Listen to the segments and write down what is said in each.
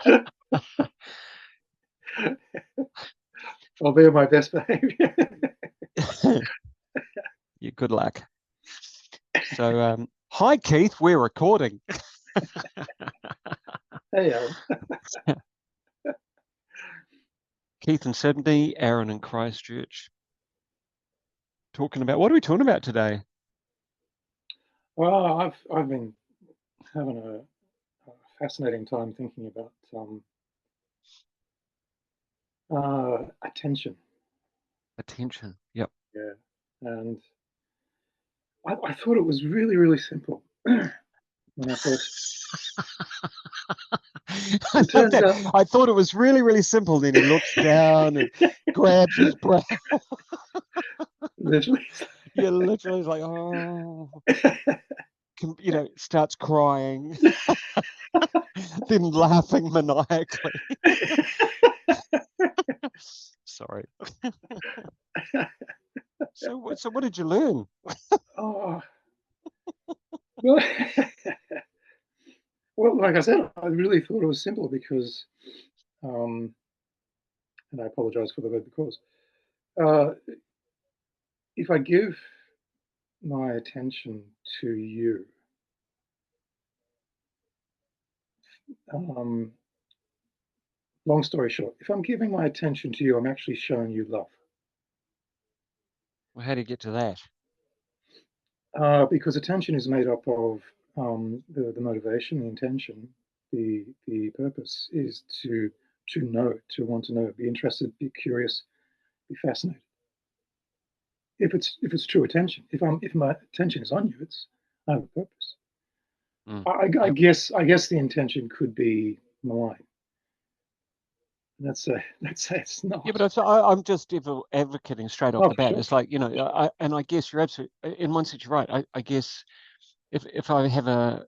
I'll be on my best behavior. Yeah, good luck. So, hi Keith, we're recording. Hey, Aaron. Keith in Sydney, Aaron in Christchurch. What are we talking about today? Well, I've been having a fascinating time thinking about attention. Attention. Yep. Yeah, and I thought it was really, really simple when I first. I It love turns that. out, I thought it was really, really simple. Then he looks down and grabs his brow. literally, Yeah, literally is like, oh, starts crying, then laughing maniacally. Sorry. So what did you learn? oh, well, well, like I said, I really thought it was simple because, um, and I apologize for the word because, uh, if I give my attention to you, um, long story short, if I'm giving my attention to you, I'm actually showing you love. Well, how do you get to that? Because attention is made up of the motivation, the intention, the purpose is to know, to want to know, be interested, be curious, be fascinated. If it's true attention, if my attention is on you, it's I have a purpose. Mm. I Yep. guess the intention could be malign. Let's say it's Yeah, not. but I'm just advocating straight off Oh, the for bat. sure. It's like, For sure. and I guess you're absolutely, in one sense, you're right. I guess if I have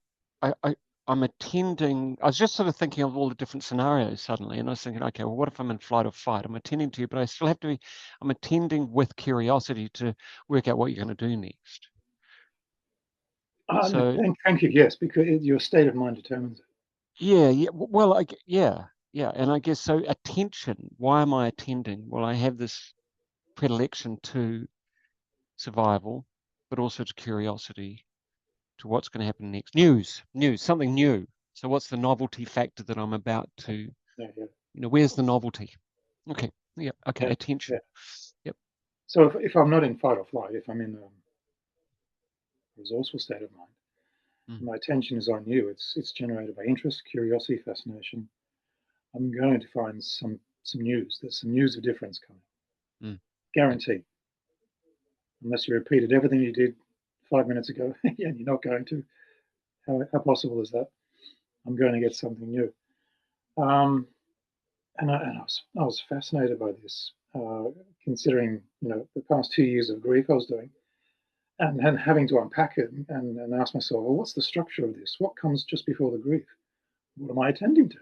I'm attending, I was just sort of thinking of all the different scenarios suddenly, and I was thinking, okay, well, what if I'm in flight or fight? I'm attending to you, but I still have to be, I'm attending with curiosity to work out what you're going to do next. No, So, thank you. Yes, because your state of mind determines it. yeah, yeah, well, yeah. And I guess so attention, why am I attending? Well, I have this predilection to survival, but also to curiosity, to what's going to happen next. News, something new. So what's the novelty factor that I'm about to, Yeah, yeah, where's the novelty? Okay, yeah, okay, yeah, yeah. attention. Yep. So if I'm not in fight or flight, if I'm in a resourceful state of mind, Mm, my attention is on you. It's generated by interest, curiosity, fascination. I'm going to find some news. There's some news of difference coming, mm, yep. guaranteed. Unless you repeated everything you did 5 minutes ago, yeah, you're not going to. How possible is that? I'm going to get something new. Um, and I was fascinated by this, considering the past 2 years of grief I was doing, and having to unpack it and ask myself, well, what's the structure of this? What comes just before the grief? What am I attending to?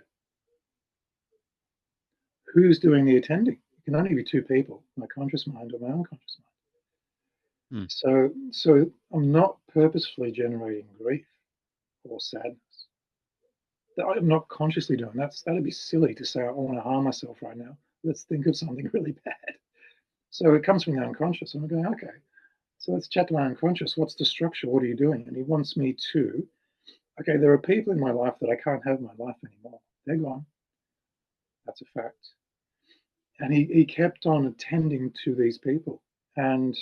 Who's doing the attending? It can only be two people: my conscious mind or my unconscious mind. Mm, So I'm not purposefully generating grief or sadness. I'm not consciously doing that. That'd be silly to say I want to harm myself right now. Let's think of something really bad. So it comes from the unconscious. And I'm going, okay, so let's chat to my unconscious. What's the structure? What are you doing? And he wants me to, okay, there are people in my life that I can't have in my life anymore. They're gone. That's a fact. And he kept on attending to these people. And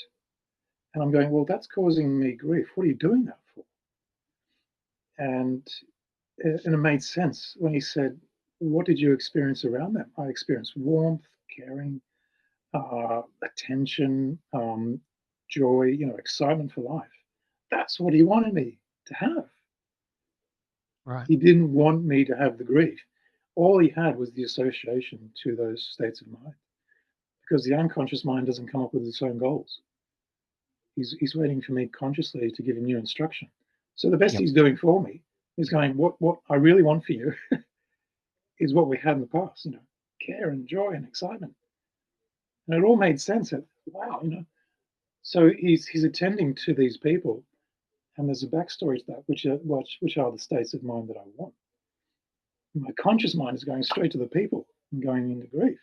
and I'm going, well, that's causing me grief. What are you doing that for? And and it made sense when he said, what did you experience around them? I experienced warmth, caring, attention, joy, excitement for life. That's what he wanted me to have. right. He didn't want me to have the grief. All he had was the association to those states of mind because the unconscious mind doesn't come up with its own goals. He's waiting for me consciously to give him new instruction. So the best Yep. he's doing for me is going, what I really want for you is what we had in the past, care and joy and excitement. And it all made sense. Wow. So he's attending to these people, and there's a backstory to that, which are the states of mind that I want. My conscious mind is going straight to the people and going into grief.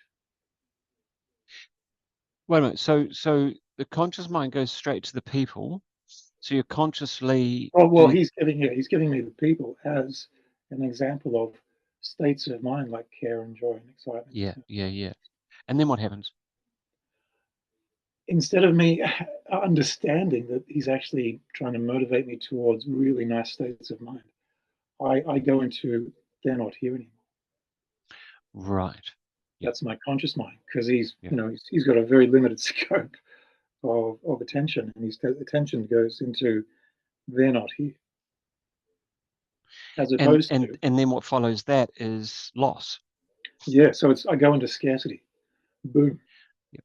Wait a minute. So the conscious mind goes straight to the people. So you're consciously Oh well, doing, he's giving me the people as an example of states of mind like care and joy and excitement. yeah, yeah, yeah. And then what happens? Instead of me understanding that he's actually trying to motivate me towards really nice states of mind, I go into they're not here anymore. Right. Yeah, That's my conscious mind because he's yeah. you know he's got a very limited scope of attention, and his attention goes into they're not here, as And opposed and to and then what follows that is loss. yeah. So it's I go into scarcity. Boom. Yeah,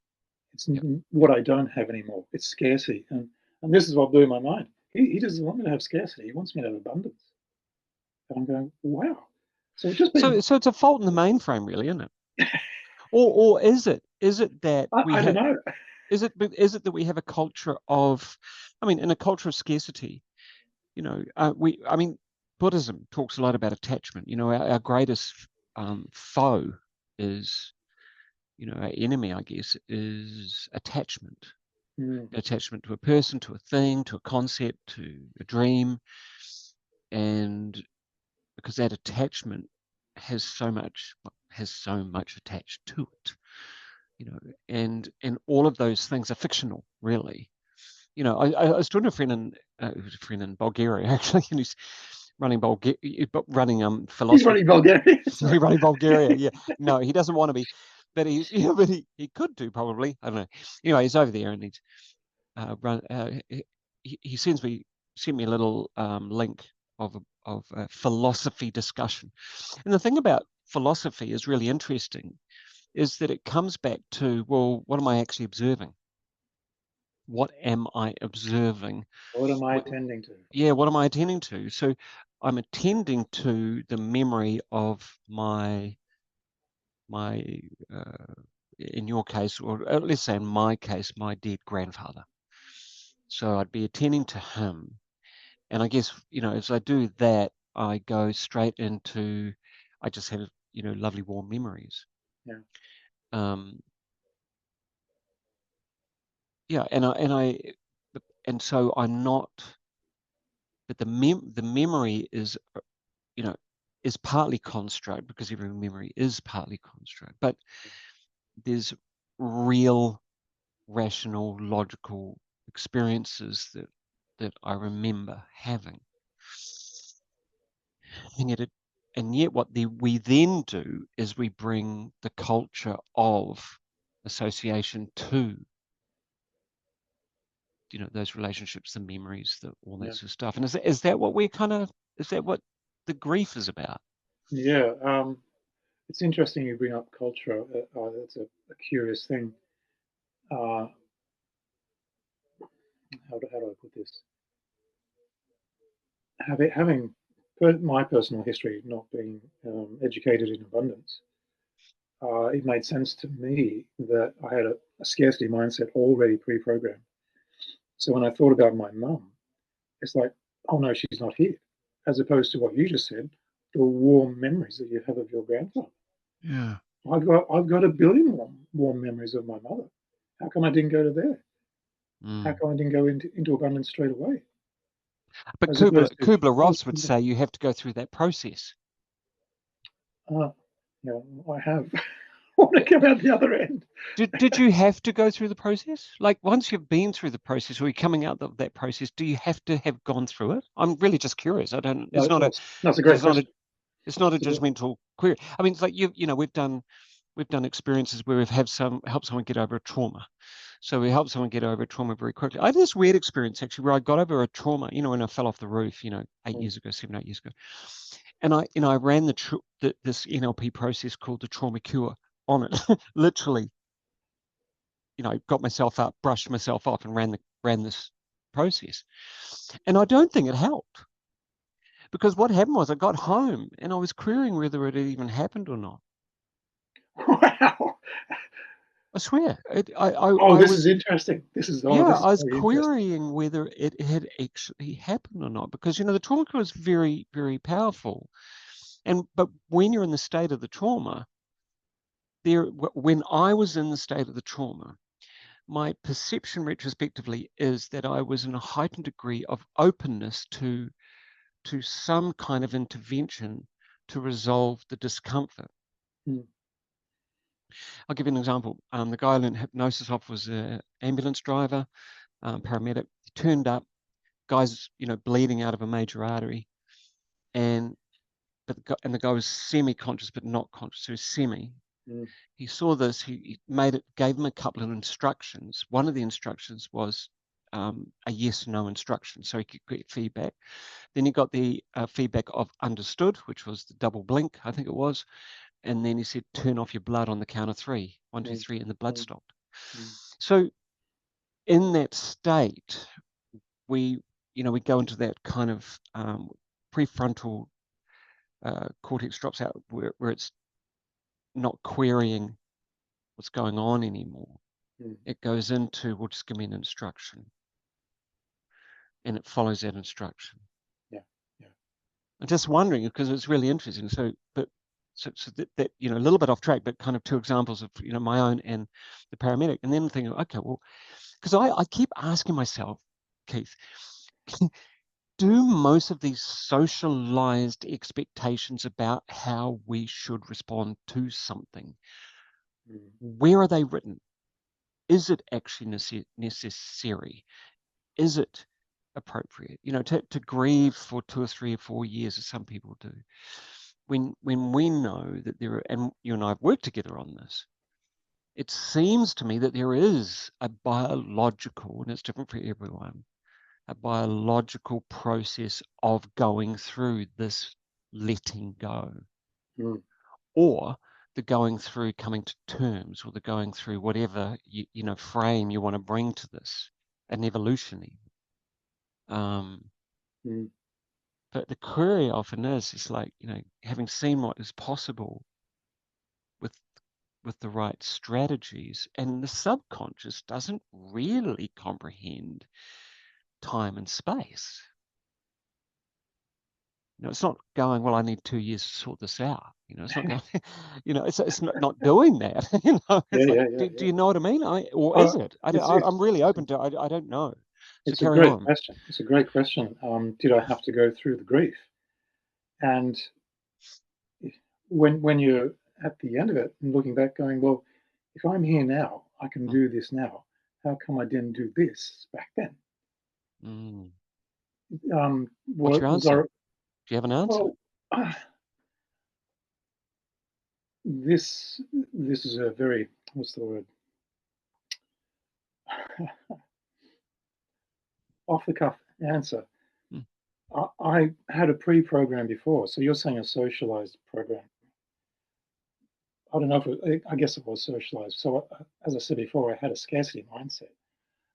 It's yeah. what I don't have anymore. It's scarcity, and this is what blew my mind. He doesn't want me to have scarcity. He wants me to have abundance. And I'm going, wow. So it's just been So it's a fault in the mainframe, really, isn't it? Or is it that we I don't have know. is it that we have a culture of, I mean, in a culture of scarcity, I mean, Buddhism talks a lot about attachment. Our greatest foe is, our enemy, I guess, is attachment. Mm, Attachment to a person, to a thing, to a concept, to a dream, and because that attachment has so much attached to it, and all of those things are fictional, really. I was talking to a friend in Bulgaria actually, and he's running he's philosophy. running Bulgaria. Sorry. Running Bulgaria, yeah. No, he doesn't want to be, but but he could do probably. I don't know. Anyway, he's over there and he's run. He sent me a little link of a philosophy discussion, and the thing about philosophy is really interesting is that it comes back to, well, what am I actually observing? What am I observing? What am I What, attending to? yeah, what am I attending to? So I'm attending to the memory of my in your case, or let's say in my case, my dead grandfather. So I'd be attending to him. And I guess, as I do that, I go straight into, I just have, lovely warm memories. Yeah, Um, yeah, and so I'm not, but the memory is, you know, is partly construct, because every memory is partly construct, but there's real, rational, logical experiences that I remember having. And yet, what we then do is we bring the culture of association to, those relationships, the memories, all that yeah, sort of stuff. And is that what we're kind of, is that what the grief is about? yeah. It's interesting you bring up culture. That's a curious thing. Uh, how do I put this? Having my personal history not being educated in abundance, it made sense to me that I had a scarcity mindset already pre-programmed. So when I thought about my mum, it's like, oh no, she's not here, as opposed to what you just said, the warm memories that you have of your grandfather. Yeah. I've got a billion warm memories of my mother. How come I didn't go to there? How Mm. come I didn't go into abundance straight away? But As opposed to, oh, Kubler-Ross would say you have to go through that process. uh, I have. I want to come out the other end. Did you have to go through the process? Like, once you've been through the process, or you're coming out of that process, do you have to have gone through it? I'm really just curious. I don't. No, that's a great It's not a question. it's not a It's a great, judgmental query. I mean, it's like we've done experiences where we've helped someone get over a trauma. So we help someone get over a trauma very quickly. I had this weird experience actually where I got over a trauma, when I fell off the roof, 8 years ago, 7, 8 years ago. And I ran this NLP process called the trauma cure on it. Literally, got myself up, brushed myself off, and ran this process. And I don't think it helped, because what happened was I got home and I was querying whether it had even happened or not. wow. I swear, Oh, I this is was, interesting. yeah, This is I was very interesting. querying whether it had actually happened or not, because the trauma cure is very, very powerful. But when you're in the state of the trauma, when I was in the state of the trauma, my perception retrospectively is that I was in a heightened degree of openness to some kind of intervention to resolve the discomfort. Mm. I'll give you an example. The guy I learned hypnosis off was an ambulance driver, paramedic. He turned up, guy's bleeding out of a major artery, and the guy was semi-conscious but not conscious, so he was semi. Mm. He saw this. He gave him a couple of instructions. One of the instructions was a yes/no instruction, so he could get feedback. Then he got the feedback of understood, which was the double blink, I think it was. And then he said, turn off your blood on the count of 3. 1, 2, 3, and the blood Mm. stopped. Mm. So in that state, we go into that kind of prefrontal cortex drops out where it's not querying what's going on anymore. Mm. It goes into, well, just give me an instruction. And it follows that instruction. Yeah. Yeah. I'm just wondering, because it's really interesting. So that a little bit off track, but kind of two examples of my own and the paramedic, and then thinking, okay, well, because I keep asking myself, Keith, do most of these socialized expectations about how we should respond to something, Mm. where are they written? Is it actually necessary? Is it appropriate? To grieve for 2 or 3 or 4 years, as some people do. When we know that there are, and you and I have worked together on this, it seems to me that there is a biological, and it's different for everyone, a biological process of going through this letting go, Mm. or the going through coming to terms, or the going through whatever frame you want to bring to this, an evolutionary. Mm. But the query often is like, having seen what is possible with the right strategies, and the subconscious doesn't really comprehend time and space. It's not going, well, I need 2 years to sort this out. It's not going, it's not doing that. Yeah. It's like, Yeah. Yeah. do Yeah. you know what I mean? Or is Well, it? it's I'm really open to, I don't know. So it's a carry great on. question. It's a great question. Did I have to go through the grief? And when you're at the end of it and looking back, going, well, if I'm here now, I can Mm, do this now. How come I didn't do this back then? mm. What's What your was answer? our Do you have an answer? well? This is a very, what's the word, off the cuff answer. Mm, I had a pre-program before, so you're saying a socialized program. I don't know if I guess it was socialized. So as I said before, I had a scarcity mindset.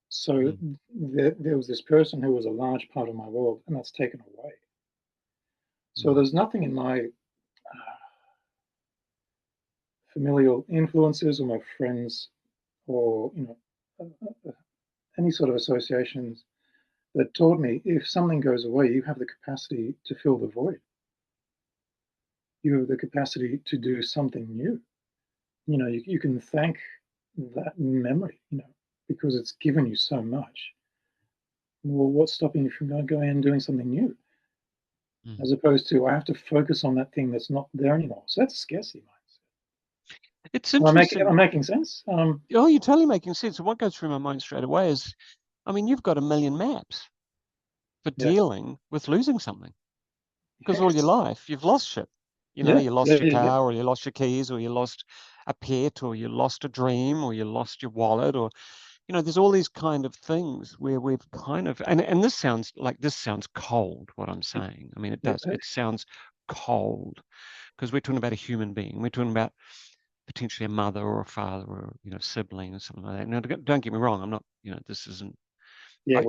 So mm, there was this person who was a large part of my world, and that's taken away. So mm, there's nothing in my familial influences or my friends or any sort of associations that taught me if something goes away, you have the capacity to fill the void. You have the capacity to do something new. You can thank that memory, because it's given you so much. Well, what's stopping you from going and doing something new? mm. As opposed to I have to focus on that thing that's not there anymore. So that's a scarcity mindset. It's Am I interesting. making sense? Oh, you're totally making sense. And what goes through my mind straight away is, I mean, you've got a million maps for Yeah. dealing with losing something, because all your Yes. life you've lost shit. Yeah. You lost Yeah. your Yeah. Yeah. car, or you lost your keys, or you lost a pet, or you lost a dream, or you lost your wallet, or there's all these kind of things where we've kind of, and this sounds cold, what I'm saying. I mean, it Yeah. does. It sounds cold, because we're talking about a human being. We're talking about potentially a mother or a father or sibling or something like that. Now, don't get me wrong. I'm not. This isn't. Yeah. I,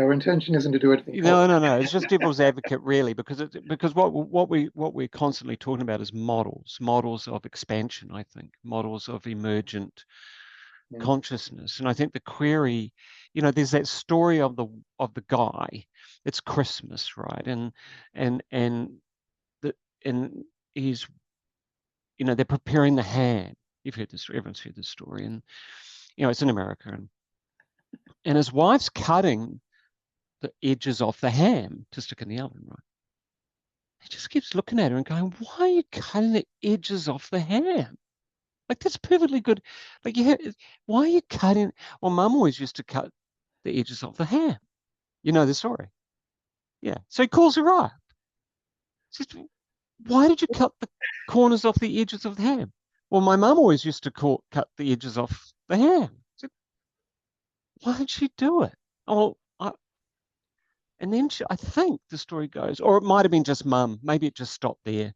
Our intention isn't to do anything cold. no. It's just devil's advocate, really, because what we're constantly talking about is models of expansion. I think models of emergent Mm. consciousness, and I think the query, there's that story of the guy. It's Christmas, right? And the and he's, they're preparing the ham. You've heard this, everyone's heard this story, and it's in America, and his wife's cutting the edges off the ham to stick in the oven, right? He just keeps looking at her and going, "Why are you cutting the edges off the ham? Like, that's perfectly good. Like, why are you cutting?" Well, Mum always used to cut the edges off the ham. You know the story. Yeah. So he calls her up. Says, "Why did you cut the corners off the edges of the ham?" "Well, my mum always used to cut the edges off the ham." I said, "Why did she do it?" Oh, and then I think the story goes, or it might have been just Mum. Maybe it just stopped there.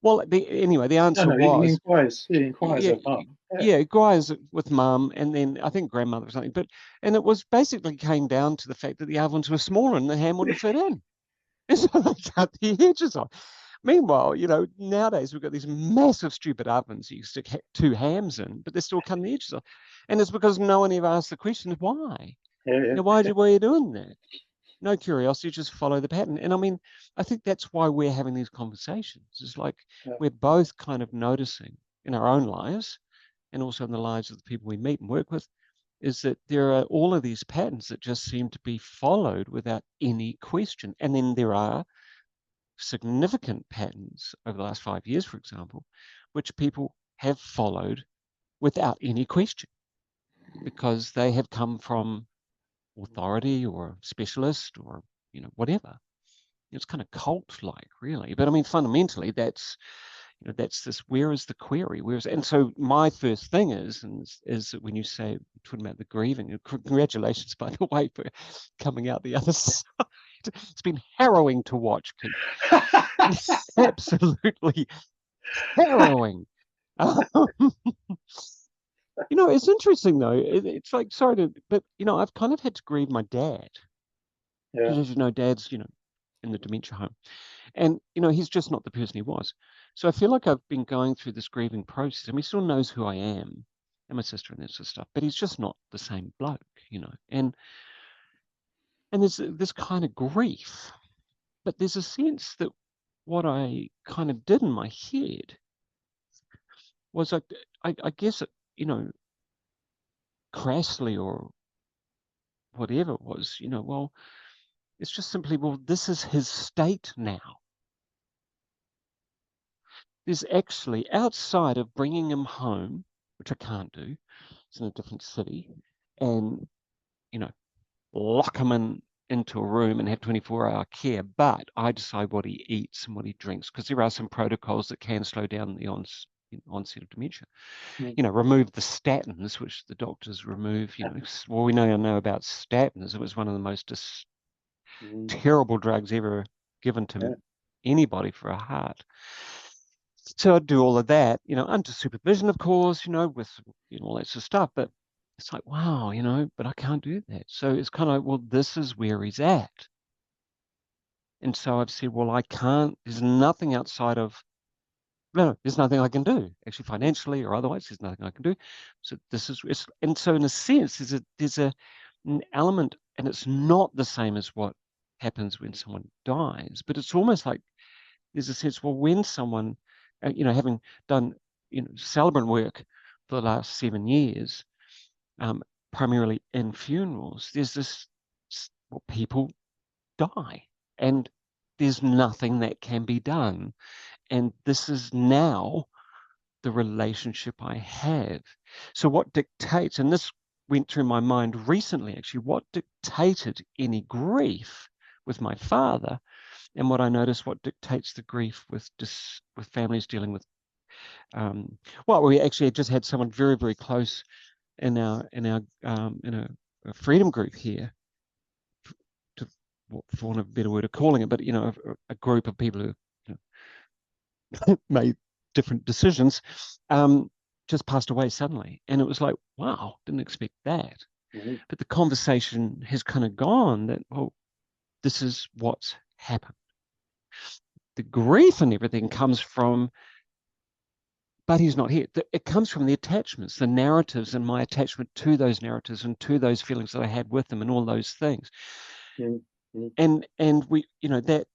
Well, anyway, the No, answer no, he was, inquires. He inquires yeah, of mum. Yeah, yeah, Guys with Mum, and then I think grandmother or something. And it was basically came down to the fact that the ovens were smaller and the ham wouldn't fit in. And so they cut the edges off. Meanwhile, nowadays we've got these massive stupid ovens you stick two hams in, but they're still cutting the edges off. And it's because no one ever asked the question, why? yeah, yeah. Why are you doing that? No curiosity, just follow the pattern. And I mean, I think that's why we're having these conversations. It's like Yeah. we're both kind of noticing in our own lives and also in the lives of the people we meet and work with, is that there are all of these patterns that just seem to be followed without any question. And then there are significant patterns over the last 5 years, for example, which people have followed without any question because they have come from authority or specialist or whatever. It's kind of cult-like, really. But I mean, fundamentally, that's this. Where is the query? And so my first thing is that when you say talking about the grieving, congratulations, by the way, for coming out the other side. It's been harrowing to watch, Keith. Absolutely harrowing. Um, it's interesting though. It's like, sorry to, but I've kind of had to grieve my dad Yeah. because, as you know, Dad's in the dementia home, and he's just not the person he was. So I feel like I've been going through this grieving process, and he still knows who I am and my sister and that sort of stuff, but he's just not the same bloke, and there's this kind of grief, but there's a sense that what I kind of did in my head was I guess crassly or whatever it was, well, it's just simply, well, this is his state now. There's actually, outside of bringing him home, which I can't do, it's in a different city, and, lock him into a room and have 24-hour care, but I decide what he eats and what he drinks, because there are some protocols that can slow down the onset of dementia. Remove the statins, which the doctors remove. Well, we know about statins. It was one of the most terrible drugs ever given Yeah. to anybody for a heart. So I'd do all of that, under supervision, of course, with all that sort of stuff. But it's like, wow, but I can't do that. So it's kind of like, well, this is where he's at. And so I've said, well, I can't, there's nothing outside of, no, there's nothing I can do, actually, financially or otherwise. There's nothing I can do. So and so in a sense, there's an element, and it's not the same as what happens when someone dies, but it's almost like there's a sense, well, when someone, having done, celebrant work for the last 7 years, primarily in funerals, there's this, well, people die, and there's nothing that can be done. And this is now the relationship I have. So what dictates, and this went through my mind recently, actually, what dictated any grief with my father, and what I noticed, what dictates the grief with families dealing with, well, we actually just had someone very, very close in a freedom group here, to, for want of a better word of calling it, but a group of people who made different decisions, just passed away suddenly. And it was like, wow, didn't expect that. But the conversation has kind of gone that, well, this is what's happened. The grief and everything comes from, but he's not here. It comes from the attachments, the narratives, and my attachment to those narratives and to those feelings that I had with them and all those things. And we, that,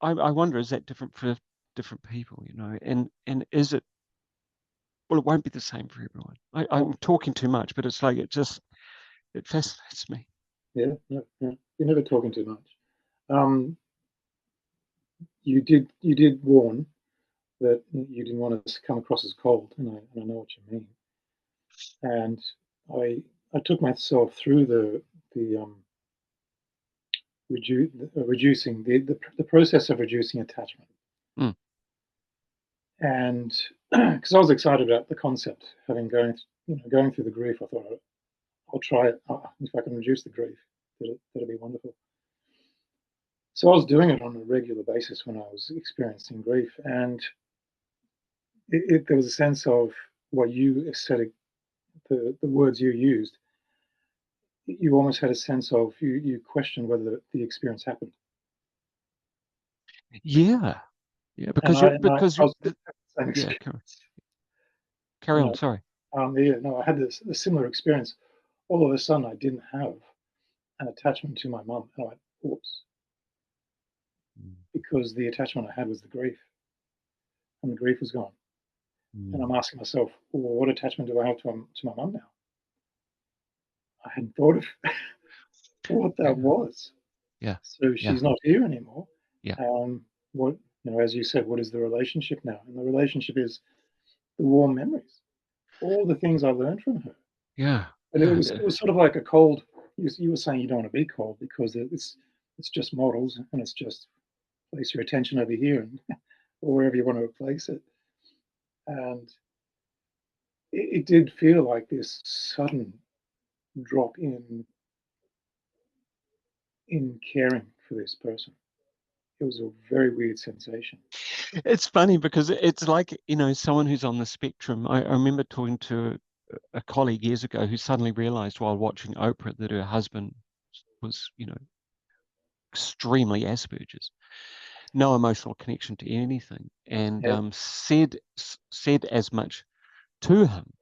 I wonder, is that different for different people, and is it, well, it won't be the same for everyone. I'm talking too much, but it's like, it fascinates me. Yeah, no, no, you're never talking too much. You did warn that you didn't want us to come across as cold, and I know what you mean. And I took myself through the reducing the process of reducing attachment, Mm. and because I was excited about the concept, having going through the grief, I thought I'll try it. If I can reduce the grief, that'll be wonderful. So I was doing it on a regular basis when I was experiencing grief, and there was a sense of what you said, the words you used. You almost had a sense of you questioned whether the experience happened, Yeah, yeah, and because I you and I, because I you was the same yeah, experience. carry You on. know, Sorry. yeah, no, I had a similar experience. All of a sudden, I didn't have an attachment to my mum, and I went, "Oops," Mm. because the attachment I had was the grief, and the grief was gone. And I'm Mm. asking myself, well, what attachment do I have to my mum now? I hadn't thought of what that Yeah, was. yeah, So yeah, she's not here anymore. yeah, What as you said, what is the relationship now? And the relationship is the warm memories, all the things I learned from her. yeah, But it yeah, was it was sort of like a cold. You were saying you don't want to be cold because it's just models, and it's just place your attention over here and or wherever you want to place it. And it did feel like this sudden drop in caring for this person. It was a very weird sensation. It's funny because it's like, someone who's on the spectrum. I remember talking to a colleague years ago who suddenly realized while watching Oprah that her husband was, extremely Asperger's, no emotional connection to anything, and Yeah, said as much to him,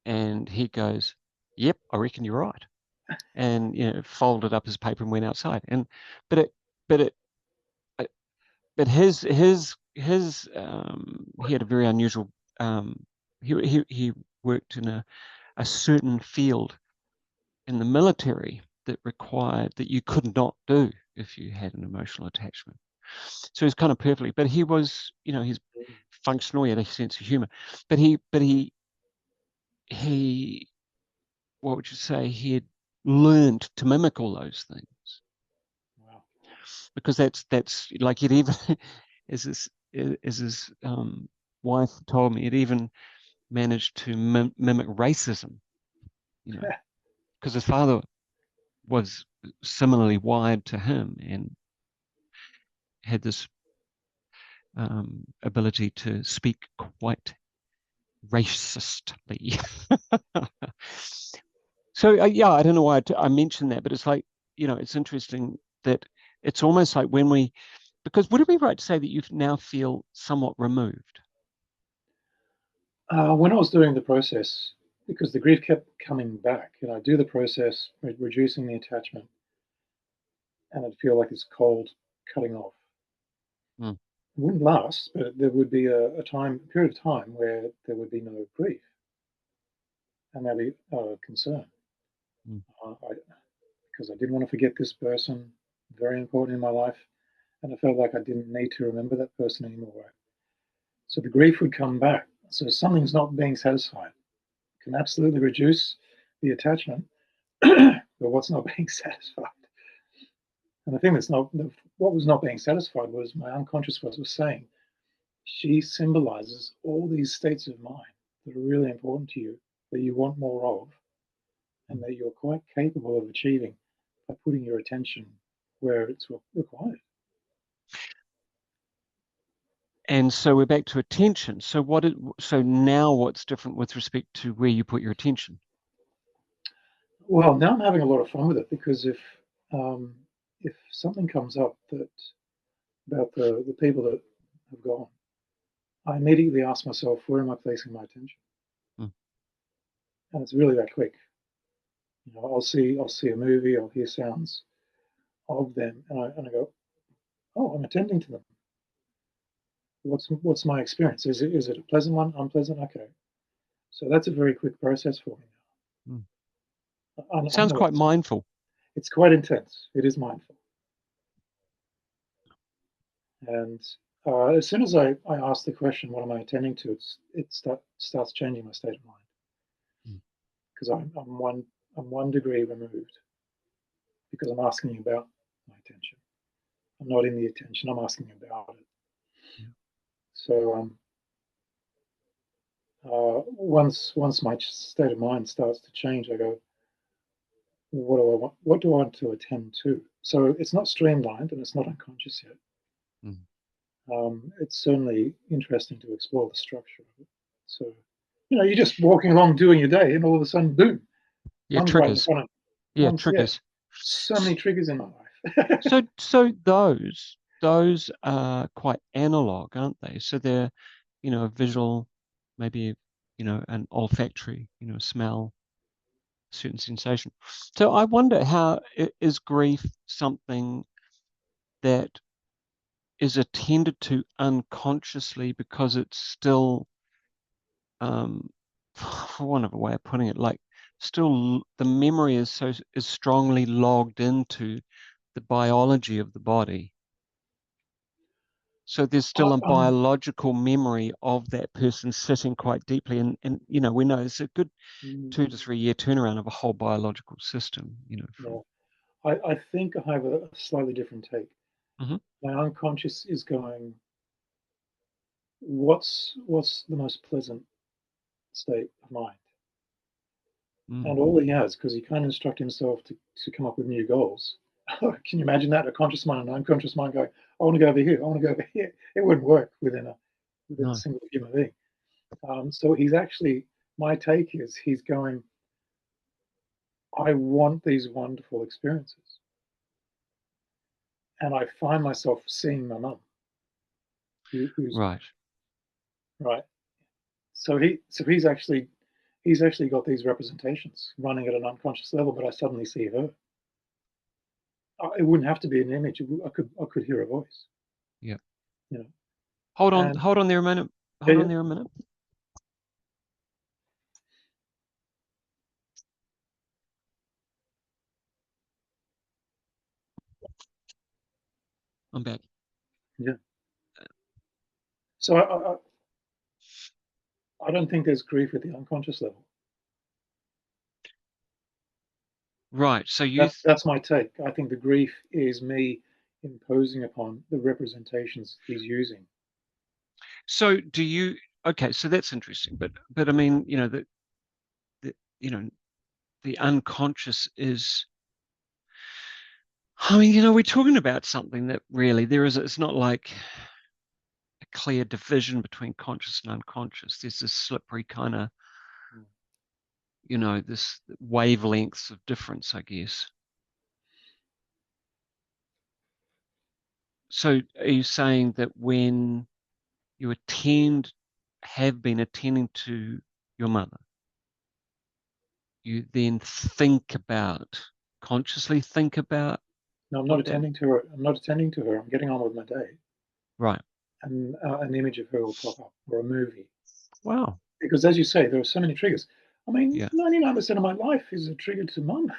and he goes, "Yep, I reckon you're right," and folded up his paper and went outside. And but it but it uh, but his he had a very unusual, he worked in a certain field in the military that required that you could not do if you had an emotional attachment. So he's kind of perfectly, but he was, he's functional, he had a sense of humor, but he, what would you say, he had learned to mimic all those things, wow. because that's like, it even, as his wife told me, it even managed to mimic racism, because his father was similarly wired to him and had this ability to speak quite racistly. So yeah, I don't know why I mentioned that, but it's like, it's interesting that it's almost like because would it be right to say that you now feel somewhat removed? When I was doing the process, because the grief kept coming back, and I do the process, reducing the attachment, and I'd feel like it's cold cutting off. Mm, It wouldn't last, but there would be a period of time where there would be no grief, and there'd be concern. mm. Because I didn't want to forget this person, very important in my life, and I felt like I didn't need to remember that person anymore. So the grief would come back. So something's not being satisfied. It can absolutely reduce the attachment, but what's not being satisfied? And the thing that's not, what was not being satisfied was my unconscious was saying, she symbolizes all these states of mind that are really important to you, that you want more of, and that you're quite capable of achieving by putting your attention where it's required. And so we're back to attention. So so now what's different with respect to where you put your attention? Well, now I'm having a lot of fun with it because if something comes up that about the people that have gone, I immediately ask myself, where am I placing my attention? Mm. And it's really that quick. I'll see a movie, I'll hear sounds of them, and I go, oh, I'm attending to them. what's my experience? Is it a pleasant one, unpleasant? Okay, so that's a very quick process for me Mm. now. I Sounds know quite mindful. it's quite intense. It is mindful, and as soon as I ask the question, what am I attending to? Starts changing my state of mind Mm. because I'm 1 degree removed because I'm asking about my attention. I'm not in the attention. I'm asking about it. Yeah. So once my state of mind starts to change, I go, what do I want? What do I want to attend to? So it's not streamlined and it's not unconscious yet. Mm. It's certainly interesting to explore the structure of it. So, you're just walking along doing your day, and all of a sudden, boom, Yeah, mum's right in triggers. front of Yeah, yeah. triggers. So many triggers in my life. So those are quite analog, aren't they? So they're, a visual, maybe, an olfactory, smell, certain sensation. So I wonder how is grief something that is attended to unconsciously because it's still, for want of a way of putting it, like still the memory is strongly logged into the biology of the body. So there's I, still a biological memory of that person sitting quite deeply. And we know it's a good mm, 2 to 3 year turnaround of a whole biological system, from. yeah, I think I have a slightly different take. Mhm. My unconscious is going, what's the most pleasant state of mind? Mm. And all he has, because he can't instruct himself to come up with new goals. Can you imagine that? A conscious mind and an unconscious mind going, I want to go over here, I want to go over here. It wouldn't work within a No. single human being. So he's actually, my take is he's going, I want these wonderful experiences. And I find myself seeing my mum, who's Right. right. So he's actually got these representations running at an unconscious level, but I suddenly see her. It wouldn't have to be an image. I could hear a voice, Yeah. you know. Hold on. And Hold on there a minute. yeah, Hold on yeah, there a minute. I'm back. yeah. So I don't think there's grief at the unconscious level. Right. So That's my take. I think the grief is me imposing upon the representations he's using. so do you, okay, so that's interesting. But I mean, the you know, the unconscious is, I mean, we're talking about something that really it's not like a clear division between conscious and unconscious. There's this slippery kind of, this wavelengths of difference, I guess. So are you saying that when you have been attending to your mother, you then consciously think about No, I'm not what that, attending to her. I'm not attending to her. I'm getting on with my day, right? and an image of her will pop up, or a movie. Wow. Because as you say, there are so many triggers. I mean, Yeah. 99% of my life is a trigger to mum.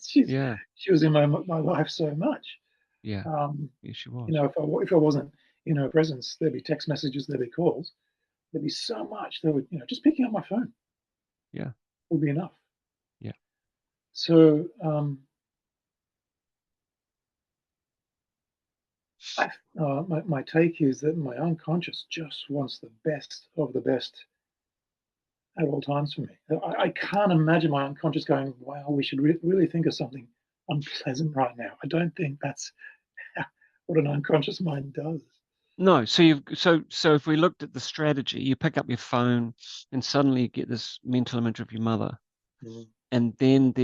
She's Yeah. she was in my life so much. Yeah. Um, Yes, she was. if I wasn't in her presence, there'd be text messages, there'd be calls, there'd be so much that would, just picking up my phone Yeah. would be enough. Yeah. So my take is that my unconscious just wants the best of the best at all times for me. I can't imagine my unconscious going, wow, we should really think of something unpleasant right now. I don't think that's what an unconscious mind does. No, so if we looked at the strategy, you pick up your phone and suddenly you get this mental image of your mother. Mm, And then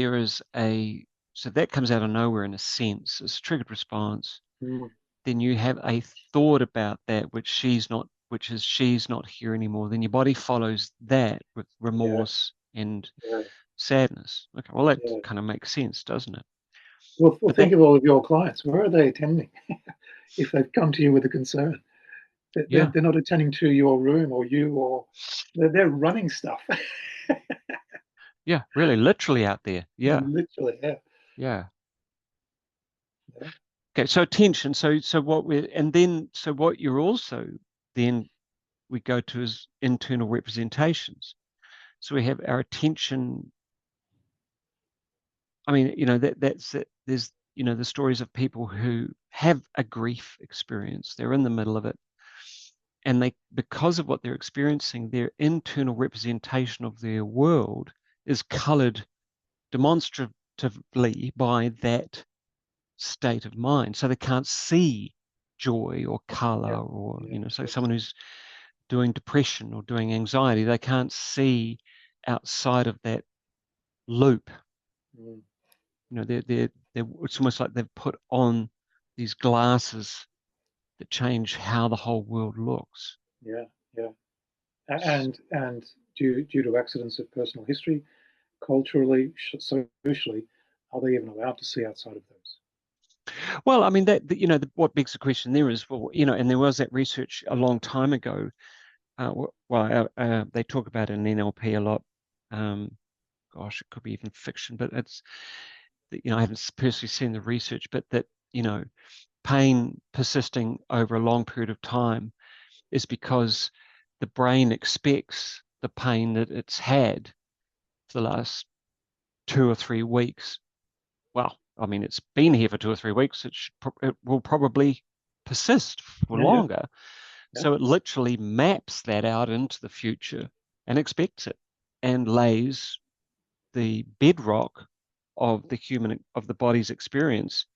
so that comes out of nowhere in a sense. It's a triggered response. mm, Then you have a thought about that which is she's not here anymore. Then your body follows that with yeah, remorse and yeah, sadness. Okay, well that yeah. kind of makes sense, doesn't it? Well, But think that of all of your clients. Where are they attending if they've come to you with a concern? Yeah. They're not attending to your room or you, or they're running stuff. Yeah. Really, literally out there. Yeah. Literally, yeah. Yeah. Yeah. Okay. So attention. So what we're, and then, so what you're also, then we go to is internal representations. So we have our attention. I mean, that's it. There's, the stories of people who have a grief experience. They're in the middle of it. And they, because of what they're experiencing, their internal representation of their world is colored demonstratively by that state of mind. So they can't see joy or color, Yeah. or, Yeah. so Yes. someone who's doing depression or doing anxiety, they can't see outside of that loop. Mm. It's almost like they've put on these glasses that change how the whole world looks. Yeah. Yeah. And due to accidents of personal history, culturally, socially, are they even allowed to see outside of those? Well, I mean, what begs the question there is, well, and there was that research a long time ago. They talk about it in NLP a lot. Um, Gosh, it could be even fiction, but I haven't personally seen the research, but that, pain persisting over a long period of time is because the brain expects the pain that it's had for the last 2 or 3 weeks. Well, I mean, it's been here for 2 or 3 weeks. It will probably persist for Yeah. Yeah. longer. Yeah. So it literally maps that out into the future and expects it, and lays the bedrock of the body's experience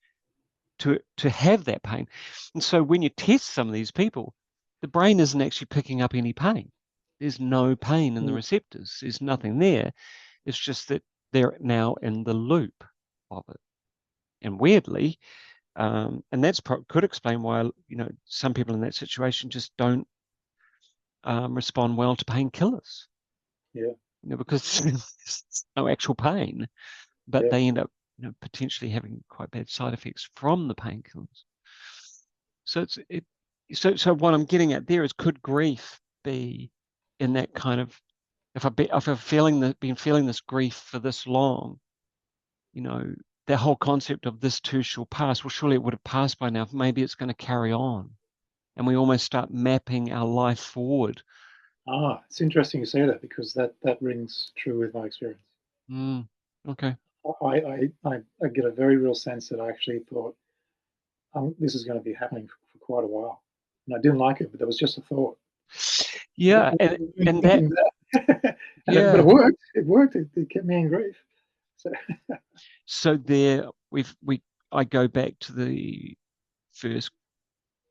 to have that pain. And so when you test some of these people, the brain isn't actually picking up any pain. There's no pain in the Mm. receptors. There's nothing there. It's just that they're now in the loop of it. And weirdly, and could explain why, some people in that situation just don't respond well to painkillers. Yeah. Because there's no actual pain, but Yeah. they end up, potentially having quite bad side effects from the painkillers. So so what I'm getting at there is, could grief be in that kind of, if I've been feeling this grief for this long, you know, the whole concept of this too shall pass. Well, surely it would have passed by now. Maybe it's going to carry on, and we almost start mapping our life forward. Ah, it's interesting you say that because that rings true with my experience. Mm, okay. I get a very real sense that I actually thought this is going to be happening for quite a while, and I didn't like it, but there was just a thought. Yeah, and that, Thinking that, but it yeah. worked. It worked. It kept me in grief. So So there, I go back to the first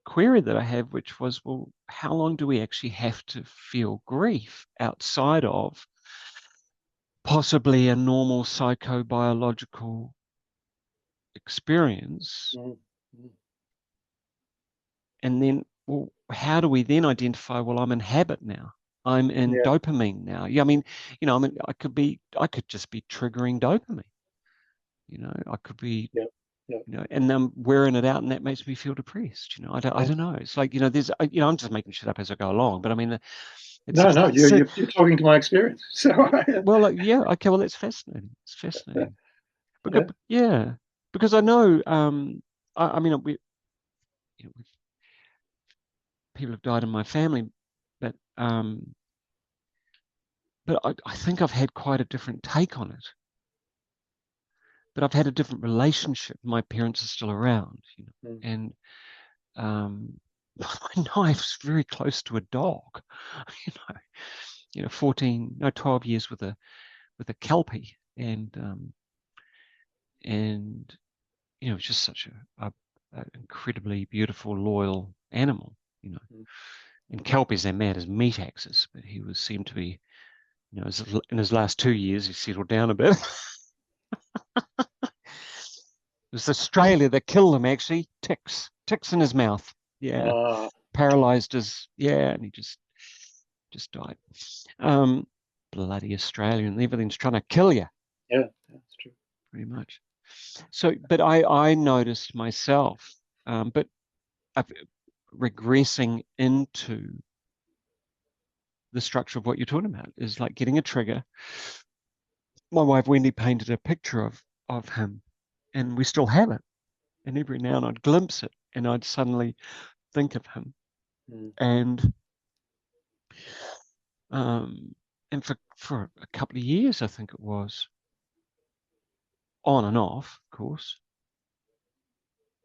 query that I have, which was, well, how long do we actually have to feel grief outside of possibly a normal psychobiological experience? mm, mm, And then, well, how do we then identify, well, I'm in habit now. I'm in yeah, dopamine now. Yeah, I mean, I could just be triggering dopamine. I could be, yeah, yeah, and I'm wearing it out, and that makes me feel depressed. I yeah. don't know. It's like, I'm just making shit up as I go along. But I mean, it's No, no, so, you're talking to my experience. So well, like, yeah, okay, well, that's fascinating. It's fascinating. Because, yeah, yeah, because I know, I mean, people have died in my family, but I think I've had quite a different take on it. But I've had a different relationship. My parents are still around, mm, and my knife's very close to a dog. You know, 14, no, 12 years with a kelpie, and it's just such a incredibly beautiful, loyal animal. You know, mm. and kelpies, they're mad as meat axes, but he was seemed to be, in his last 2 years, he settled down a bit. It was Australia that killed him, actually. Ticks in his mouth. Yeah, Ah, paralyzed his. Yeah, and he just died. Um, Bloody Australian. Everything's trying to kill you, yeah, that's true. pretty much. So, but I noticed myself. But I've, regressing into the structure of what you're talking about, is like getting a trigger. My wife Wendy painted a picture of him, and we still have it. And every now and I'd glimpse it, and I'd suddenly think of him. Mm. And um, and for a couple of years, I think it was, on and off, of course.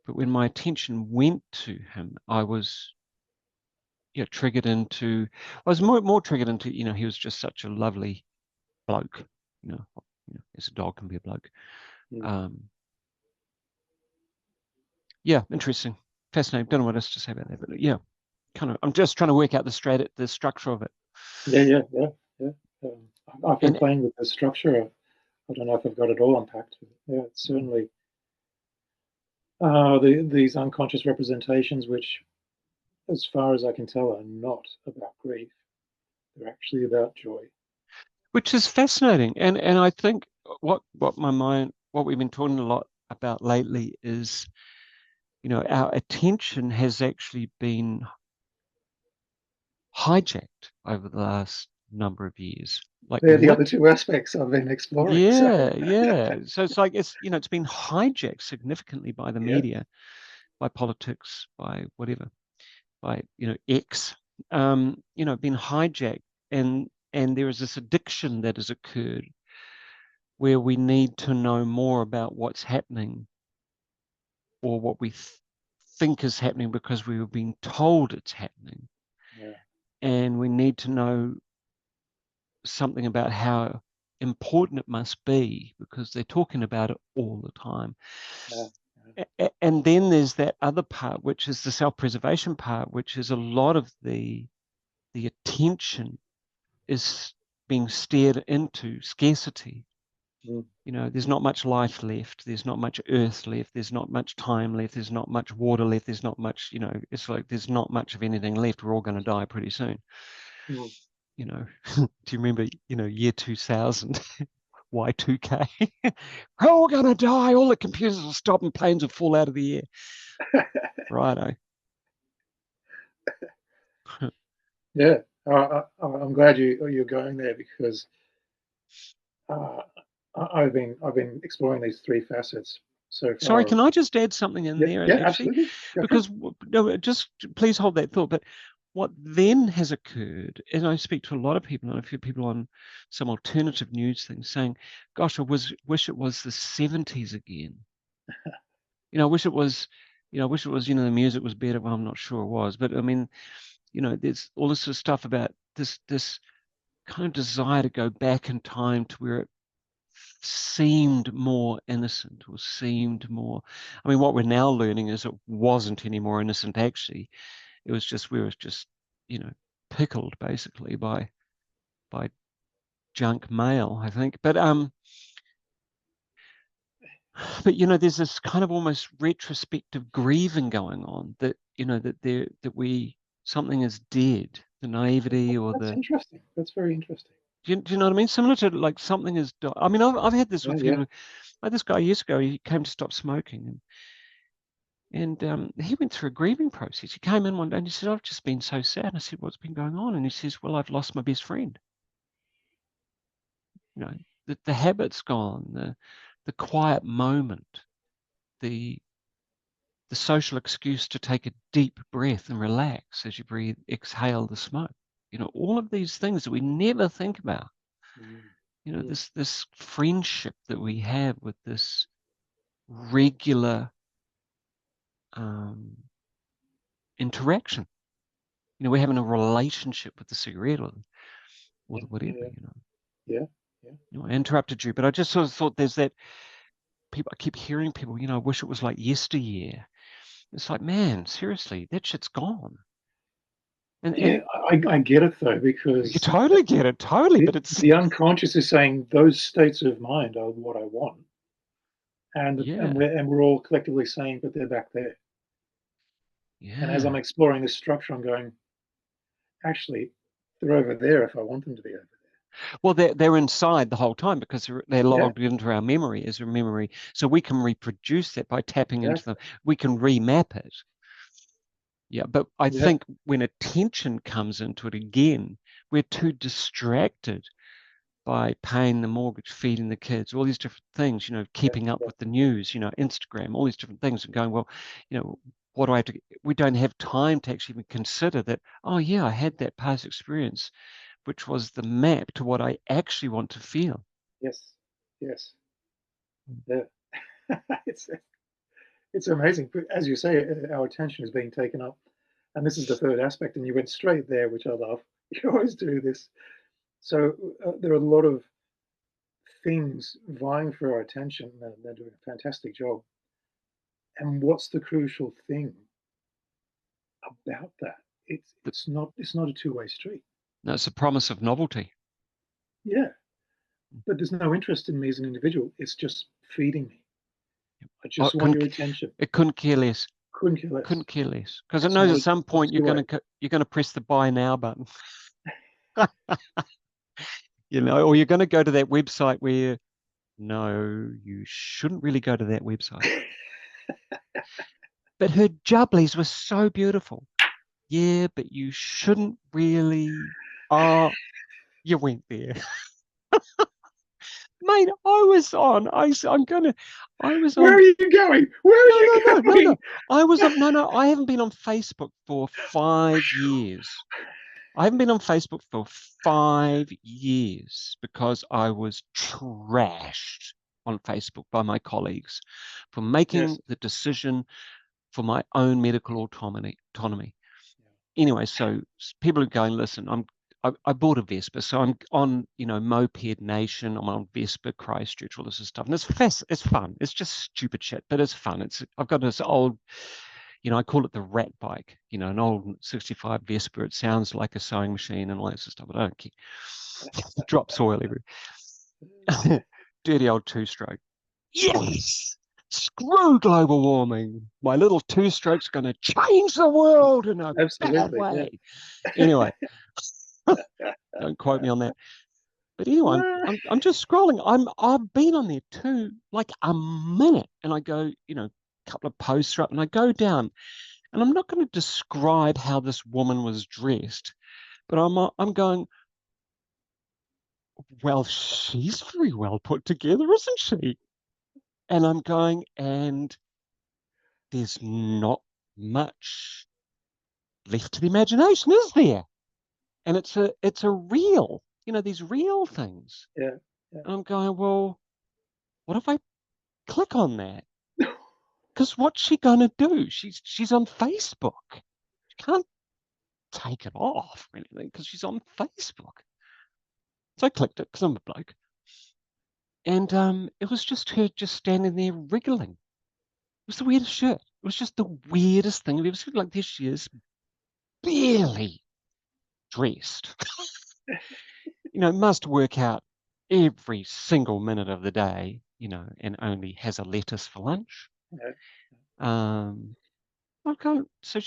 But when my attention went to him, I was, triggered into. I was more triggered into. He was just such a lovely bloke. As a dog can be a bloke. Mm. Um, yeah, interesting, fascinating. Don't know what else to say about that, but yeah, kind of. I'm just trying to work out the structure of it. Yeah, yeah, yeah, yeah. I've been And playing with the structure. I don't know if I've got it all unpacked. But yeah, it's certainly these unconscious representations, which, as far as I can tell, are not about grief. They're actually about joy. which is fascinating, and I think what we've been talking a lot about lately is, our attention has actually been hijacked over the last number of years. Like, They're the other two aspects I've been exploring. So yeah, yeah. So it's like it's been hijacked significantly by the yeah, media, by politics, by whatever, by X, been hijacked, and there is this addiction that has occurred where we need to know more about what's happening, or what we think is happening because we were being told it's happening, yeah, and we need to know something about how important it must be because they're talking about it all the time. yeah, And then there's that other part, which is the self-preservation part, which is a lot of the attention is being steered into scarcity. mm, There's not much life left. There's not much earth left. There's not much time left. There's not much water left. There's not much, it's like there's not much of anything left. We're all going to die pretty soon. mm. Do you remember, year 2000, Y2K? We're all going to die. All the computers will stop and planes will fall out of the air. Righto. Yeah. I'm glad you're going there because uh, I've been exploring these three facets so Sorry, far. can I just add something in Yeah, there, yeah, actually? absolutely. Go for it. Because, no, just please hold that thought. But what then has occurred, and I speak to a lot of people, and a few people on some alternative news things saying, gosh, wish it was the 70s again. I wish it was, the music was better. Well, I'm not sure it was. But I mean, there's all this sort of stuff about this kind of desire to go back in time to where it seemed more innocent, or seemed more. I mean, what we're now learning is it wasn't any more innocent, actually. It was just, we were just, you know, pickled basically by junk mail, I think. But there's this kind of almost retrospective grieving going on, that something is dead, the naivety, or That's the. interesting. That's very interesting. Do you know what I mean? Similar to, like, something is. I mean, I've had this Yeah, with yeah. people. Like this guy years ago, he came to stop smoking, and he went through a grieving process. He came in one day and he said, "I've just been so sad." And I said, "What's been going on?" And he says, "Well, I've lost my best friend. You know, the habit's gone, the quiet moment, the the social excuse to take a deep breath and relax as you exhale the smoke. All of these things that we never think about. Mm, mm, This friendship that we have with this regular um, interaction. We're having a relationship with the cigarette, or yeah, the whatever. yeah, yeah, yeah. I interrupted you, but I just sort of thought there's that. People, I keep hearing people, I wish it was like yesteryear. It's like, man, seriously, that shit's gone. And Yeah, I get it though you because totally get it, totally, the, but it's. the unconscious is saying those states of mind are what I want, and Yeah, and we're all collectively saying, but they're back there. And as I'm yeah. exploring this structure, I'm going, actually, they're over there if I want them to be over Well, they're inside the whole time because they're there. Yeah, logged into our memory as a memory, so we can reproduce that by tapping into them. exactly. We can remap it. Yeah, but I Yeah. think when attention comes into it again, we're too distracted by paying the mortgage, feeding the kids, all these different things, Yeah. keeping up Yeah. with the news, Instagram, all these different things, and going, well, what do I have to, we don't have time to actually even consider that, oh, yeah, I had that past experience, which was the map to what I actually want to feel. Yes. Yes. Yeah. it's it's amazing. But as you say, our attention is being taken up, and this is the third aspect. And you went straight there, which I love. You always do this. So there are a lot of things vying for our attention. And they're doing a fantastic job. And what's the crucial thing about that? It's not a two-way street. That's the promise of novelty. Yeah, but there's no interest in me as an individual. It's just feeding me. I Oh, just want your attention. it couldn't care less. Couldn't care less. Couldn't care less. Because it It's knows not at a, some not point two-way. you're gonna press the buy now button. Or you're gonna go to that website where no, you shouldn't really go to that website. But her jubblies were so beautiful. Yeah, but you shouldn't really. Oh, you went there. Mate, I was Where on, are you going? Where are no, you no, no, no, no. going? I was on, no, no, I haven't been on Facebook for 5 years. I haven't been on Facebook for 5 years because I was trashed on Facebook by my colleagues for Yes. making the decision for my own medical autonomy. Anyway, so people are going, listen, I bought a Vespa, so I'm on, Moped Nation, I'm on Vespa, Christchurch, all this stuff, and it's fun. It's just stupid shit, but it's fun. I've got this old, I call it the rat bike, an old 65 Vespa. It sounds like a sewing machine and all that sort of stuff, but I don't care. Drop soil everywhere. Dirty old two-stroke. Yes! Screw global warming. My little two-stroke's going to change the world in a bad Absolutely. Yeah. way. Anyway, don't quote me on that. But anyway, I'm just scrolling. I've been on there too, like a minute, and I go, a couple of posts are up, and I go down, and I'm not going to describe how this woman was dressed, but I'm going, well, she's very well put together, isn't she? And I'm going, and there's not much left to the imagination, is there? And it's a real, these real things. Yeah. Yeah. And I'm going, well, what if I click on that? Because what's she gonna do? She's on Facebook. She can't take it off or anything because she's on Facebook. So I clicked it because I'm a bloke. And it was just her just standing there wriggling. It was the weirdest shit. It was just the weirdest thing I've ever seen. Like, there she is, barely dressed. Must work out every single minute of the day, and only has a lettuce for lunch. Yeah. Um, okay, so,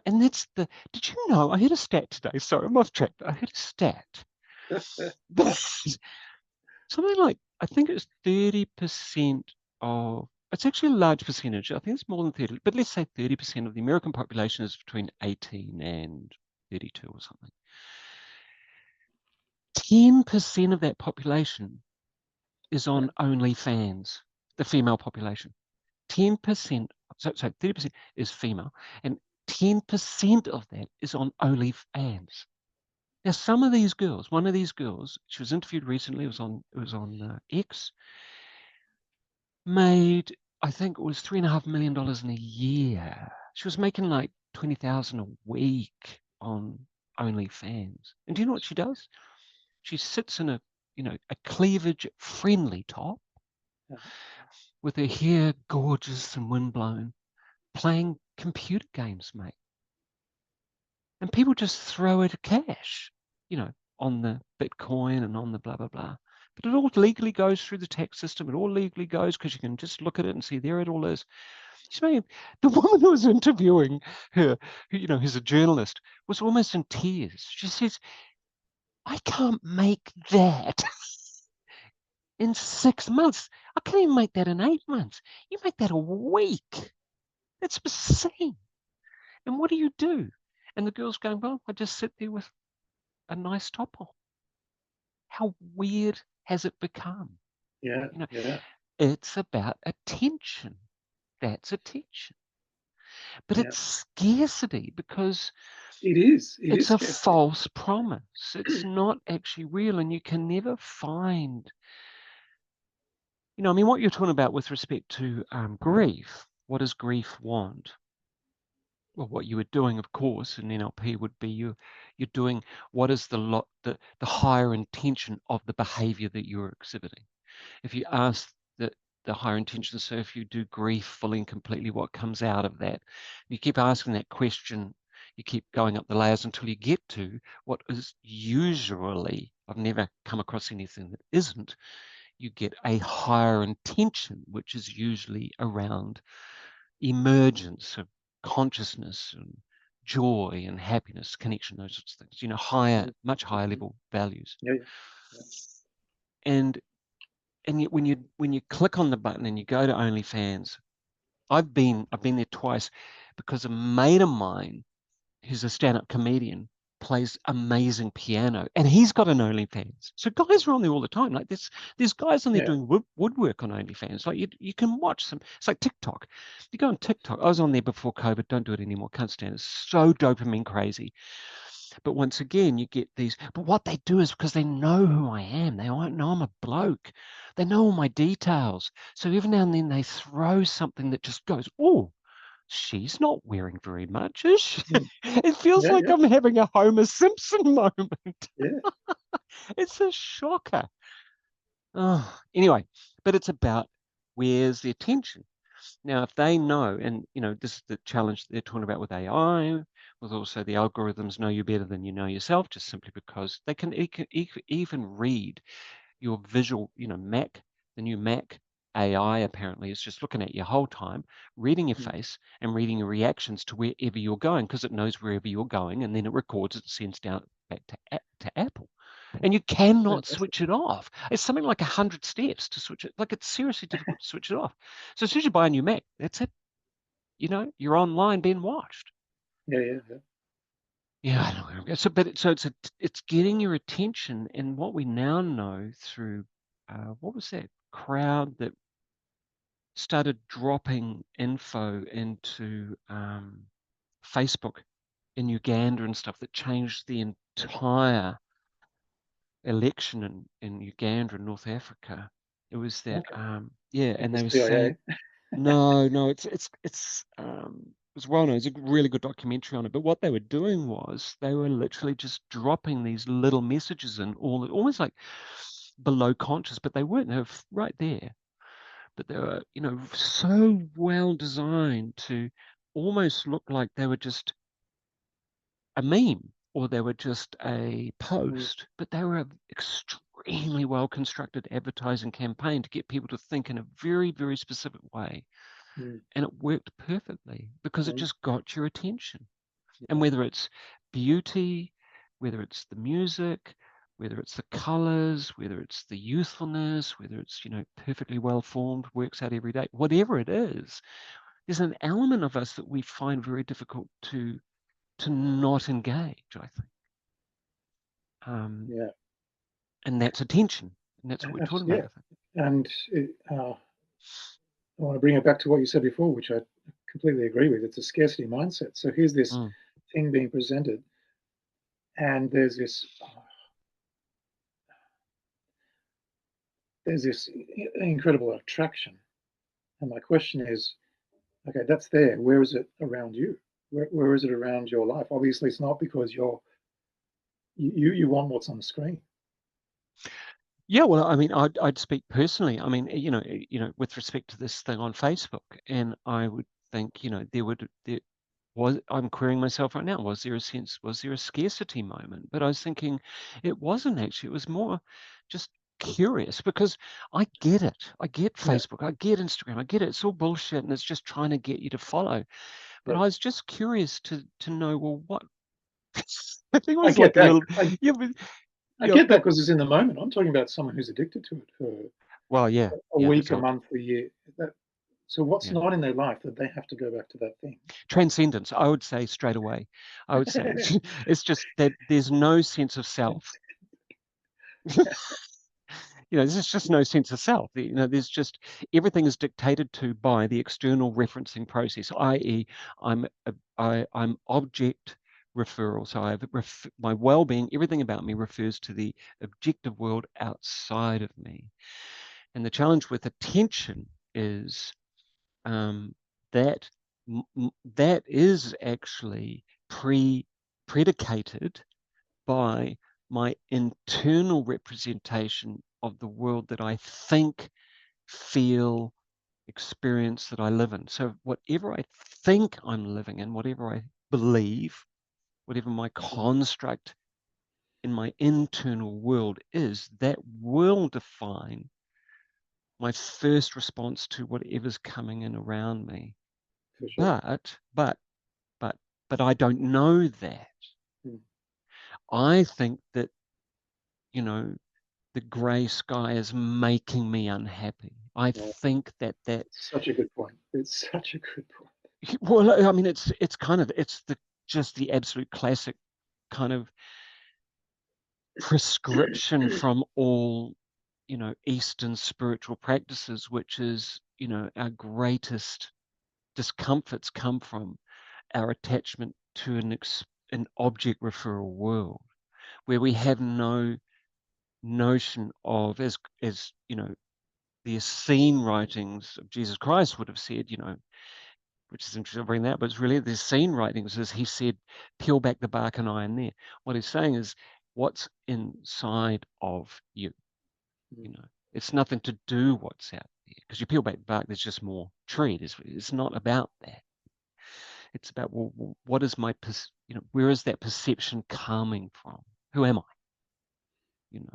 and that's did you know, I heard a stat today, sorry, I'm off track, but I heard a stat. Something like, I think it's 30% it's actually a large percentage, I think it's more than 30, but let's say 30% of the American population is between 18 and 32 or something. 10% of that population is on OnlyFans, the female population. 10%, so 30% is female, and 10% of that is on OnlyFans. Now, some of these girls, one of these girls, she was interviewed recently, it was on X, made, I think it was $3.5 million in a year. She was making like 20,000 a week on OnlyFans. And do you know what she does? She sits in a cleavage friendly top Yeah. with her hair gorgeous and windblown, playing computer games, mate. And people just throw her to cash, on the Bitcoin and on the blah, blah, blah. But it all legally goes through the tax system. It all legally goes because you can just look at it and see there it all is. She's saying the woman who was interviewing her, who's a journalist, was almost in tears. She says, I can't make that in 6 months. I can't even make that in 8 months. You make that a week. It's insane. And what do you do? And the girl's going, well, I just sit there with a nice top on. How weird has it become? Yeah, You know, yeah, it's about attention. That's attention. But yeah. it's scarcity because It is. It it's is a scarcity. false promise. It's not actually real, and you can never find, I mean, what you're talking about with respect to grief. What does grief want? Well, what you were doing, of course, in NLP would be you're doing what is the higher intention of the behavior that you're exhibiting. If you ask the higher intention, so if you do grief fully and completely, what comes out of that? You keep asking that question, you keep going up the layers until you get to what is usually, I've never come across anything that isn't, you get a higher intention, which is usually around emergence of consciousness and joy and happiness, connection, those sorts of things, higher, Mm, much higher mhm. level values. Yeah, yeah, yeah. And yet when you click on the button and you go to OnlyFans, I've been there twice because a mate of mine who's a stand-up comedian plays amazing piano and he's got an OnlyFans. So guys are on there all the time. Like there's guys on there Yeah. doing woodwork on OnlyFans. Like you can watch some. It's like TikTok. You go on TikTok. I was on there before COVID. Don't do it anymore. Can't stand it. It's so dopamine crazy. But once again, you get these. But what they do is because they know who I am. They know I'm a bloke. They know all my details. So every now and then they throw something that just goes, oh, she's not wearing very much, is she? Mm. It feels Yeah, like yeah, I'm having a Homer Simpson moment. yeah. It's a shocker. Oh, anyway, but it's about where's the attention. Now, if they know, and this is the challenge they're talking about with AI, with also the algorithms know you better than you know yourself, just simply because they can even read your visual, the new Mac AI apparently is just looking at you whole time, reading your Mm. face and reading your reactions to wherever you're going, because it knows wherever you're going, and then it records it, sends down back to Apple. And you cannot Fantastic. switch it off. It's something like 100 steps to switch it. Like it's seriously difficult to switch it off. So as soon as you buy a new Mac, that's it. You're online being watched. Yeah, yeah, yeah. Yeah, I know where I'm going. So it's getting your attention, and what we now know through what was that crowd that started dropping info into Facebook in Uganda and stuff that changed the entire election in Uganda and North Africa. It was that Okay. yeah, Not and the they were CIA. saying no, it's well known. It's a really good documentary on it. But what they were doing was they were literally just dropping these little messages in, almost like below conscious, but they weren't. They were right there. But they were, so well designed to almost look like they were just a meme or they were just a Mm, post, but they were an extremely well constructed advertising campaign to get people to think in a very, very specific way. mm, And it worked perfectly because it mm. just got your attention. And Yeah, whether it's beauty, whether it's the music, whether it's the colors, whether it's the youthfulness, whether it's, perfectly well formed, works out every day, whatever it is, there's an element of us that we find very difficult to not engage, I think. Um, yeah. and that's attention. And that's what we're talking about, Yeah. I think. And I want to bring it back to what you said before, which I completely agree with. It's a scarcity mindset. So here's this Mm. thing being presented, and there's this incredible attraction. And my question is, okay, that's there. Where is it around you? Where is it around your life? Obviously, it's not because you want what's on the screen. Yeah, well, I mean, I'd speak personally. I mean, with respect to this thing on Facebook, and I would think, I'm querying myself right now. Was there a scarcity moment? But I was thinking it wasn't actually. It was more just curious because I get it. I get Yeah, Facebook. I get Instagram. I get it. It's all bullshit and it's just trying to get you to follow. But yeah. I was just curious to know, well, what I think it I was get like a that. little, yeah, I yeah, get that but because it's in the moment. I'm talking about someone who's addicted to it for well, yeah, a yeah, week, that's a old. month, a year. That So what's Yeah. not in their life that they have to go back to that thing? Transcendence, I would say straight away. I would say it's just that there's no sense of self. There's just no sense of self. There's just everything is dictated to by the external referencing process, i.e., I'm object referral. So my well-being, everything about me refers to the objective world outside of me. And the challenge with attention is that that is actually predicated by my internal representation of the world that I think, feel, experience, that I live in. So whatever I think I'm living in, whatever I believe, whatever my construct in my internal world is, that will define my first response to whatever's coming in around me. For sure. But I don't know that. Mm. I think that, the grey sky is making me unhappy. I Yeah. think that Such a good point. It's such a good point. well, I mean, it's just the absolute classic kind of prescription from all, Eastern spiritual practices, which is, our greatest discomforts come from our attachment to an object referral world where we have no notion of, as the Essene writings of Jesus Christ would have said, which is interesting to bring that, but it's really the Essene writings, as he said, peel back the bark and I am there. What he's saying is what's inside of you. It's nothing to do what's out there, because you peel back the bark, there's just more tree. It's not about that. It's about, well, what is where is that perception coming from? Who am I? You know,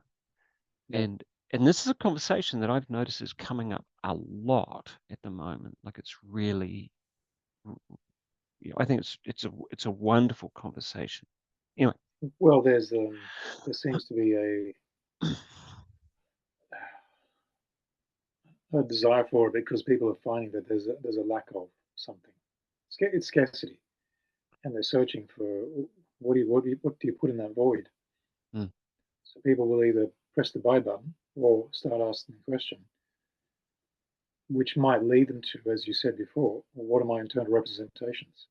Yeah. and and this is a conversation that I've noticed is coming up a lot at the moment. Like it's really, I think it's a wonderful conversation. Anyway, Well, there seems to be a desire for it because people are finding that there's a lack of something. It's scarcity, and they're searching for what do you put in that void? mm, So people will either press the buy button or start asking the question, which might lead them to, as you said before, well, what are my internal representations?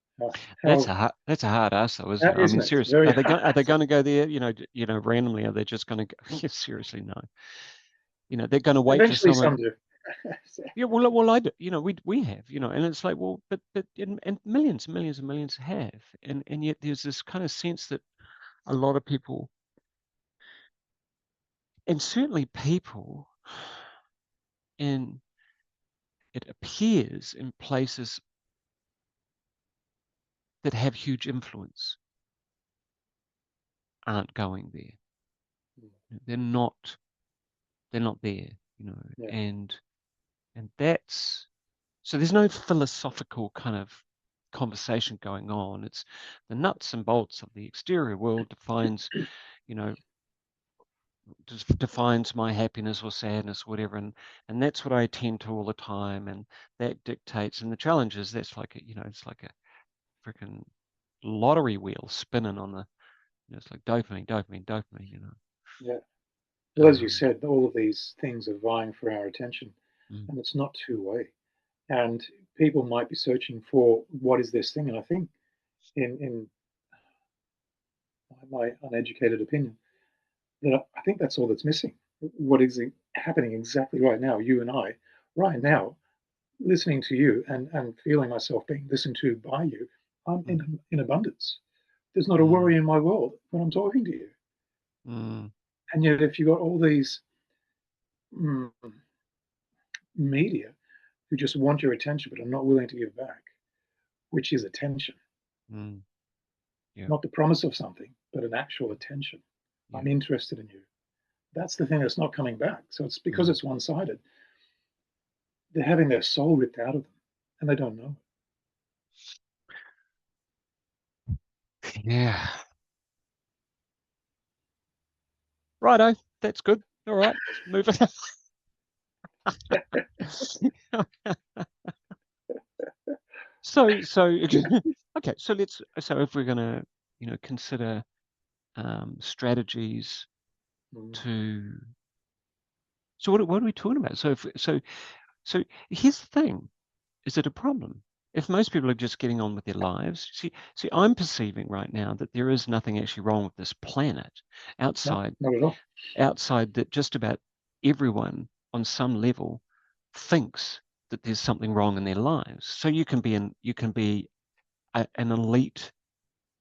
that's How, a hard ask, though, isn't it? how I mean, isn't it? It's seriously, very are they hard. going to go there? Randomly? Are they just going to go? Yeah, seriously, no. They're going to wait for Eventually, someone. some do. Yeah, well, I do. We have, and it's like, well, but and millions and millions and millions have, and yet there's this kind of sense that a lot of people, and certainly people, in it appears in places that have huge influence, aren't going there. They're not. They're not there. Yeah. And that's so. There's no philosophical kind of conversation going on. It's the nuts and bolts of the exterior world you know, defines my happiness or sadness, or whatever, and that's what I attend to all the time, and that dictates. And the challenge is that's like it's like a freaking lottery wheel spinning on the. It's like dopamine, dopamine, dopamine. Yeah. Well, as you Um, said, all of these things are vying for our attention, mm, and it's not two-way. And people might be searching for what is this thing, and I think, in my uneducated opinion, that I think that's all that's missing. What is happening exactly right now, you and I, right now, listening to you and feeling myself being listened to by you, I'm mm, in abundance. There's not a mm, worry in my world when I'm talking to you. mm, And yet, if you've got all these mm, media who just want your attention but are not willing to give back, which is attention, mm, yeah, not the promise of something, but an actual attention. yeah. I'm interested in you. That's the thing that's not coming back. So it's because Mm, it's one sided. They're having their soul ripped out of them and they don't know. yeah. Righto, that's good. All right, let's move it. So okay, so if we're gonna, consider strategies Mm. to, so what are we talking about? So here's the thing. Is it a problem? If most people are just getting on with their lives, see, I'm perceiving right now that there is nothing actually wrong with this planet No, outside not at all. outside that just about everyone on some level thinks that there's something wrong in their lives. So you can be an elite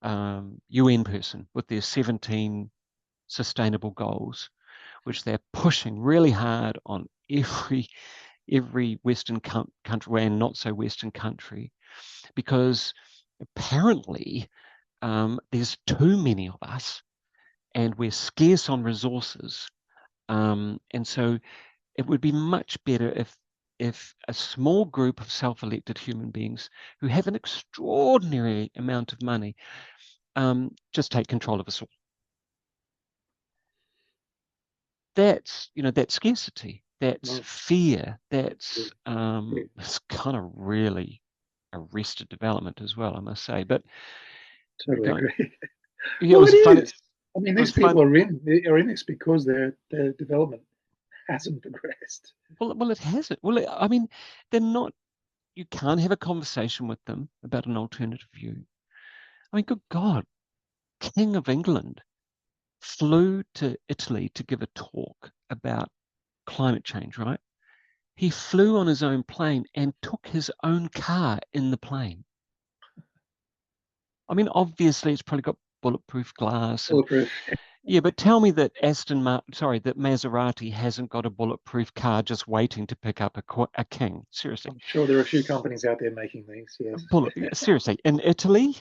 UN person with their 17 sustainable goals, which they're pushing really hard on every Western country and not so Western country, because apparently there's too many of us and we're scarce on resources. And so it would be much better if a small group of self-elected human beings who have an extraordinary amount of money just take control of us all. That's scarcity, that's No, fear, yeah, that's yeah, it's kind of really arrested development as well, I must say. But totally going, agree. yeah, it Well, it was fun. It is. I mean, these was people fun. are in this because their development hasn't progressed. Well, it hasn't. I mean, they're not. You can't have a conversation with them about an alternative view. I mean, good God, King of England flew to Italy to give a talk about climate change, right? He flew on his own plane and took his own car in the plane. I mean, obviously, it's probably got bulletproof glass and Bulletproof. yeah, but tell me that that Maserati hasn't got a bulletproof car just waiting to pick up a king. Seriously, I'm sure there are a few companies out there making these. Yes. seriously, in Italy,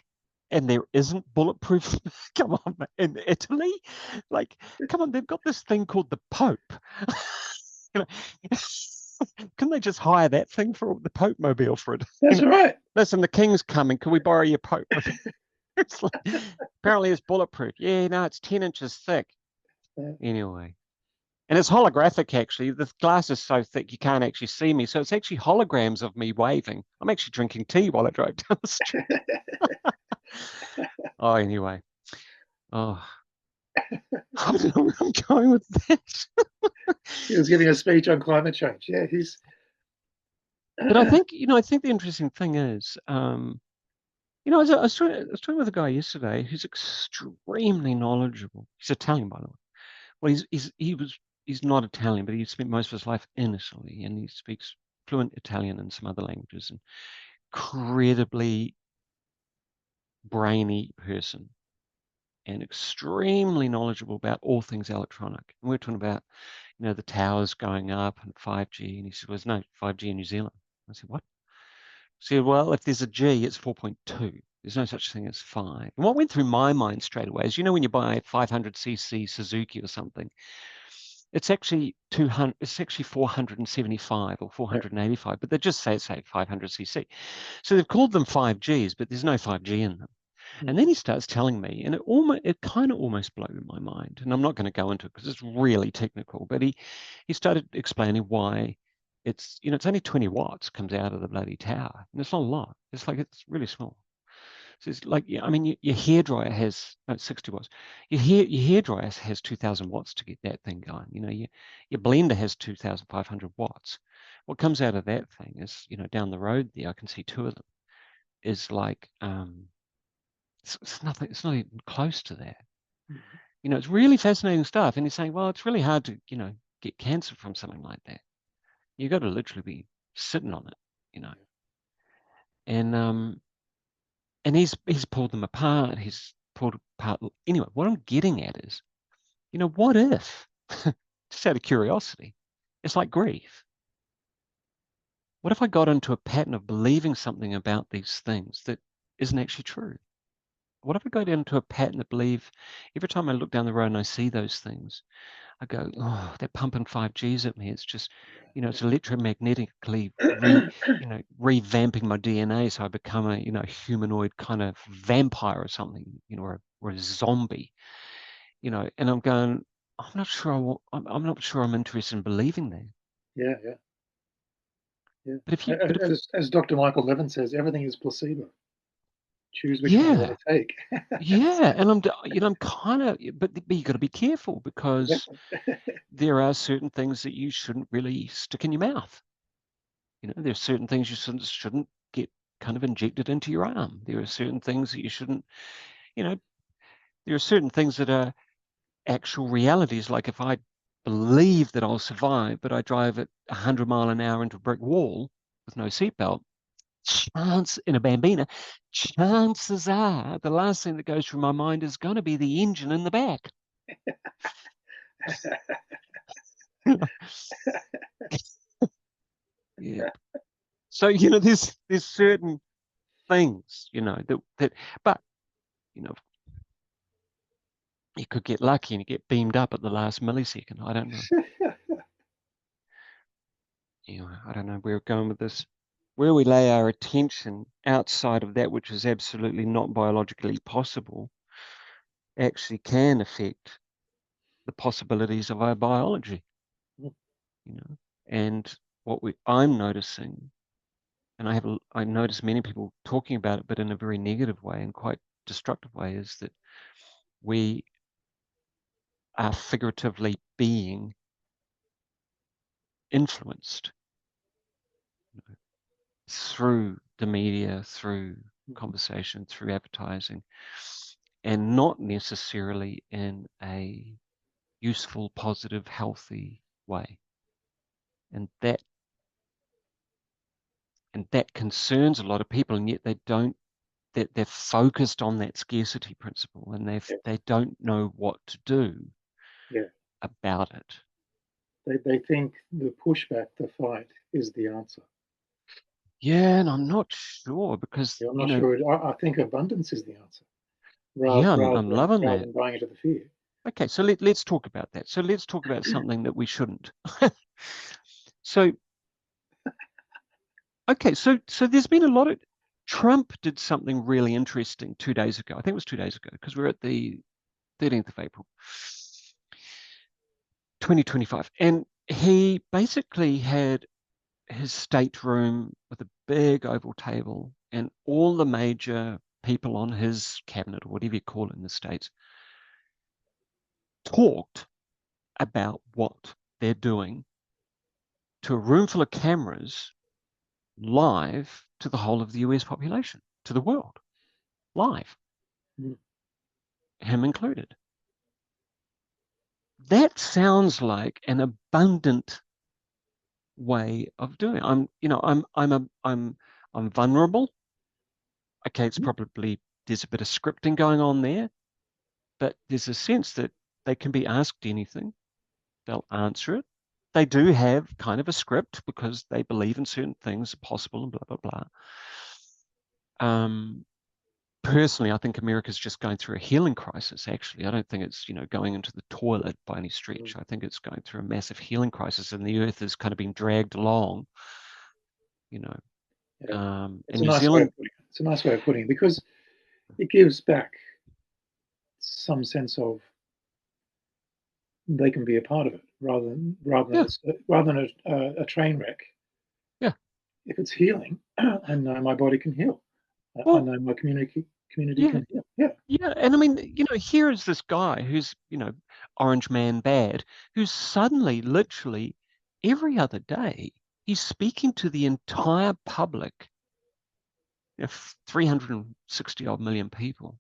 and there isn't bulletproof. Come on, man, in Italy, like, come on, they've got this thing called the Pope. You know, can they just hire that thing for the Pope mobile for it? You That's know, right. listen, the King's coming. Can we borrow your Pope? It's like, apparently it's bulletproof. Yeah, no, it's 10 inches thick. Yeah. Anyway. And it's holographic, actually. The glass is so thick you can't actually see me. So it's actually holograms of me waving. I'm actually drinking tea while I drove down the street. Oh, anyway. Oh, I don't know where I'm going with this. He was giving a speech on climate change. Yeah, he's. But I think the interesting thing is, I was talking with a guy yesterday who's extremely knowledgeable. He's Italian, by the way. Well, he's not Italian, but he spent most of his life in Italy, and he speaks fluent Italian and some other languages. And incredibly brainy person and extremely knowledgeable about all things electronic. And we're talking about, the towers going up and 5G. And he said, well, there's no 5G in New Zealand. I said, what? He said, well, if there's a G, it's 4.2. There's no such thing as 5. And what went through my mind straight away is, when you buy a 500cc Suzuki or something, it's actually 200, it's actually 475 or Yeah. 485, but they just say 500cc. So they've called them 5Gs, but there's no 5G in them. And then he starts telling me, and it kind of almost blew my mind. And I'm not going to go into it because it's really technical. But he started explaining why it's only 20 watts comes out of the bloody tower, and it's not a lot. It's really small. So it's like, yeah, I mean, your hairdryer has no, 60 watts. Your hairdryer has 2,000 watts to get that thing going. Your blender has 2,500 watts. What comes out of that thing is, down the road there, I can see two of them. Is like it's nothing. It's not even close to that. It's really fascinating stuff. And he's saying, well, it's really hard to, get cancer from something like that. You got to literally be sitting on it, you know. And he's pulled them apart. He's pulled apart. Anyway, what I'm getting at is, what if, just out of curiosity, it's like grief. What if I got into a pattern of believing something about these things that isn't actually true? What if I got into a pattern that believe every time I look down the road and I see those things, I go, oh, they're pumping 5Gs at me. It's just, it's electromagnetically revamping my DNA so I become a, humanoid kind of vampire or something, or a zombie, and I'm going, I'm not sure I'm not sure I'm interested in believing that. Yeah, yeah. Yeah. But if As Dr. Michael Levin says, everything is placebo. Choose which one you yeah, want to take. yeah, and I'm kind of, but you got to be careful because Exactly. there are certain things that you shouldn't really stick in your mouth. There's certain things you shouldn't get kind of injected into your arm. There are certain things that you shouldn't, you know, there are certain things that are actual realities. Like if I believe that I'll survive, but I drive at 100 mile an hour into a brick wall with no seatbelt, chance in a Bambina, chances are the last thing that goes through my mind is going to be the engine in the back. Yeah. So there's certain things that, but you know you could get lucky and you get beamed up at the last millisecond. I don't know. I don't know where we're going with this. Where we lay our attention outside of that which is absolutely not biologically possible actually can affect the possibilities of our biology. You know, and I'm noticing, and I notice many people talking about it, but in a very negative way and quite destructive way, is that we are figuratively being influenced through the media, through conversation, through advertising, and not necessarily in a useful, positive, healthy way. And that concerns a lot of people, and yet they don't. They're focused on that scarcity principle, and Yeah. they don't know what to do Yeah. about it. They think the pushback, the fight, is the answer. Yeah, and I'm not sure because Yeah, I'm not sure. I think abundance is the answer, rather yeah, rather I'm than loving rather that. than buying into the fear. Okay, so let's talk about that. So let's talk about something that we shouldn't. So okay, so there's been a lot of Trump did something really interesting 2 days ago. I think it was 2 days ago because we're at the 13th of April, 2025, and he basically had his stateroom with a big oval table and all the major people on his cabinet or whatever you call it in the States talked about what they're doing to a room full of cameras live to the whole of the US population, to the world, live, Mm. him included. That sounds like an abundant way of doing it. I'm vulnerable. Okay, it's probably there's a bit of scripting going on there, but there's a sense that they can be asked anything, they'll answer it. They do have kind of a script because they believe in certain things are possible and blah blah blah. Um, Personally, I think America's just going through a healing crisis. Actually, I don't think it's going into the toilet by any Mm. stretch. I think it's going through a massive healing crisis, and the Earth is kind of being dragged along. You know, Yeah, it's and a New nice way Zealand, of putting it. It's a nice way of putting it because it gives back some sense of they can be a part of it yeah, rather than a train wreck. yeah. If it's healing, I know my body can heal. I Well, know my community yeah, can heal. Yeah. yeah. And I mean, here is this guy who's orange man bad, who's suddenly, literally, every other day, he's speaking to the entire public, 360 odd million people,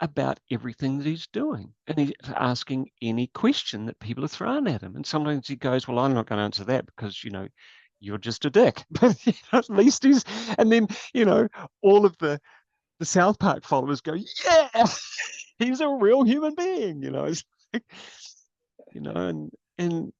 about everything that he's doing. And he's asking any question that people are throwing at him. And sometimes he goes, well, I'm not going to answer that because, you're just a dick. But at least and then, all of the South Park followers go, yeah, he's a real human being, It's like, and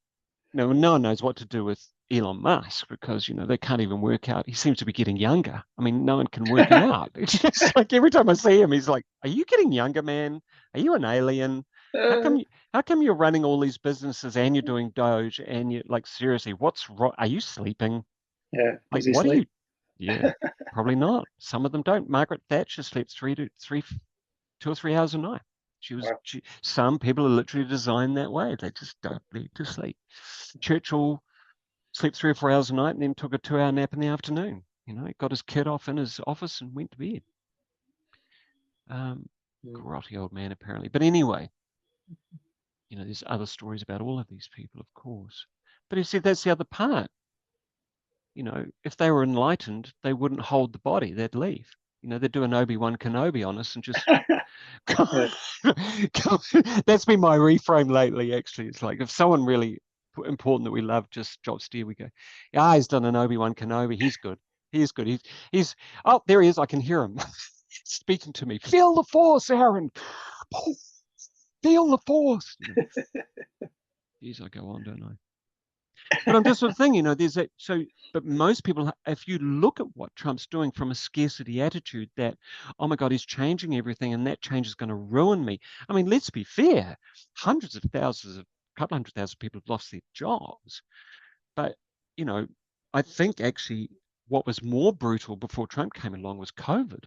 no one knows what to do with Elon Musk because they can't even work out. He seems to be getting younger. I mean, no one can work it out. It's just like every time I see him, he's like, "Are you getting younger, man? Are you an alien? How come Uh, you, how come you're running all these businesses and you're doing Doge and you like seriously? What's wrong? Are you sleeping? yeah. Like, Does he what are sleep? you? Yeah, probably not. Some of them don't. Margaret Thatcher sleeps 2 or 3 hours a night. Wow. Some people are literally designed that way. They just don't need to sleep. Churchill slept 3 or 4 hours a night, and then took a 2-hour nap in the afternoon. Got his kid off in his office and went to bed. Mm. Grotty old man, apparently. But anyway, there's other stories about all of these people, of course. But he said that's the other part. If they were enlightened, they wouldn't hold the body. They'd leave. They'd do an Obi-Wan Kenobi on us and just Yeah. That's been my reframe lately, actually. It's like if someone really important that we love just drops dead, we go, yeah, he's done an Obi-Wan Kenobi. He's good. He's good. He's oh, there he is. I can hear him speaking to me. Feel the force, Aaron. Feel the force. Geez, I go on, don't I? But I'm just sort of thinking, there's that. But most people, if you look at what Trump's doing from a scarcity attitude, that, oh my God, he's changing everything and that change is going to ruin me. I mean, let's be fair. Hundreds of thousands, a couple 100,000 people have lost their jobs. But, I think actually what was more brutal before Trump came along was COVID.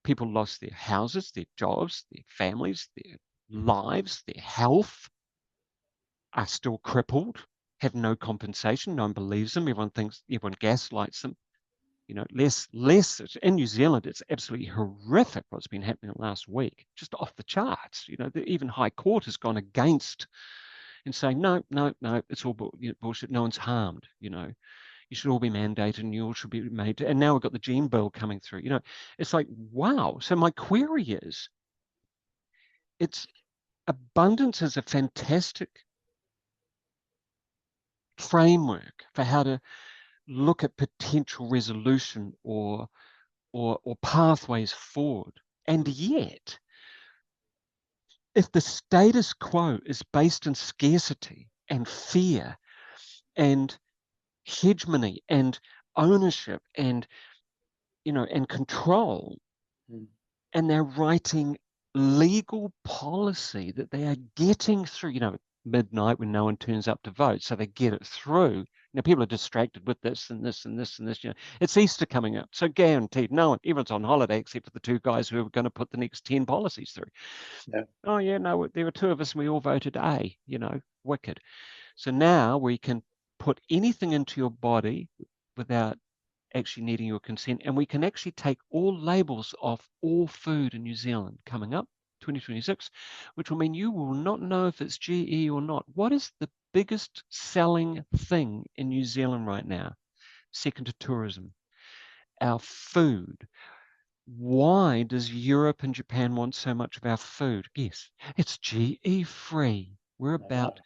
People lost their houses, their jobs, their families, their lives, their health, are still crippled, have no compensation. No one believes them. Everyone gaslights them. Less in New Zealand, it's absolutely horrific what's been happening last week, just off the charts. Even High Court has gone against and saying, no, no, no, it's all bullshit. No one's harmed. You should all be mandated and you all should be made. And now we've got the gene bill coming through. It's like, wow. So my query is, abundance is a fantastic framework for how to look at potential resolution or pathways forward. And yet, if the status quo is based in scarcity and fear and hegemony and ownership and control, Mm. and they're writing legal policy that they are getting through, midnight when no one turns up to vote, so they get it through. People are distracted with this and this and this and this. It's Easter coming up, so guaranteed, no one, everyone's on holiday except for the two guys who are going to put the next 10 policies through. Yeah. Oh yeah, no, there were two of us and we all voted A. Wicked. So now we can put anything into your body without actually needing your consent, and we can actually take all labels off all food in New Zealand coming up 2026, which will mean you will not know if it's GE or not. What is the biggest selling thing in New Zealand right now? Second to tourism. Our food. Why does Europe and Japan want so much of our food? Yes, it's GE free. We're about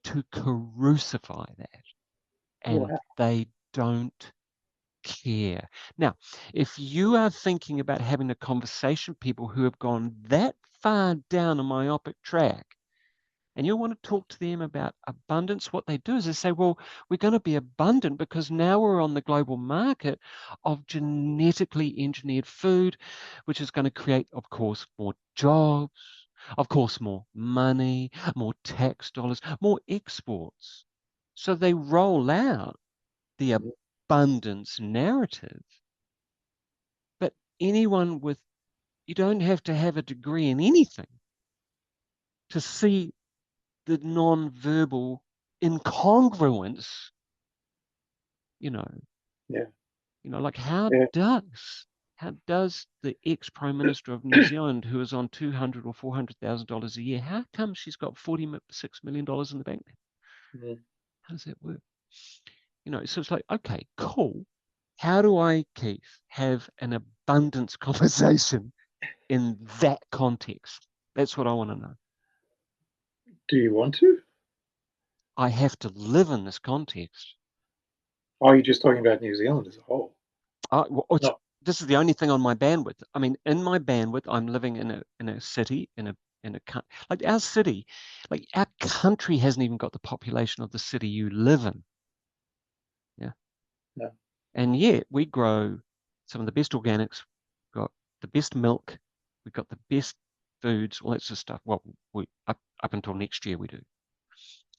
to crucify that, and Wow. they don't care. Now, if you are thinking about having a conversation with people who have gone that far down a myopic track, and you want to talk to them about abundance, what they do is they say, well, we're going to be abundant because now we're on the global market of genetically engineered food, which is going to create, of course, more jobs, of course, more money, more tax dollars, more exports. So they roll out the Mm. abundance narrative. But you don't have to have a degree in anything to see the non-verbal incongruence, you know, Yeah. like Yeah. how does the ex-Prime Minister of New Zealand, who is on $200,000 or $400,000 a year, how come she's got $46 million in the bank? Mm. How does that work? So it's like, okay, cool. How do I, Keith, have an abundance conversation in that context? That's what I want to know. Do you want to? I have to live in this context. Or are you just talking about New Zealand as a whole? No. This is the only thing on my bandwidth. I mean, in my bandwidth, I'm living in a city, in a like our city, like our country hasn't even got the population of the city you live in. Yeah. No. And yet we grow some of the best organics, got the best milk, we've got the best foods, all that sort of stuff. Well, we up until next year we do.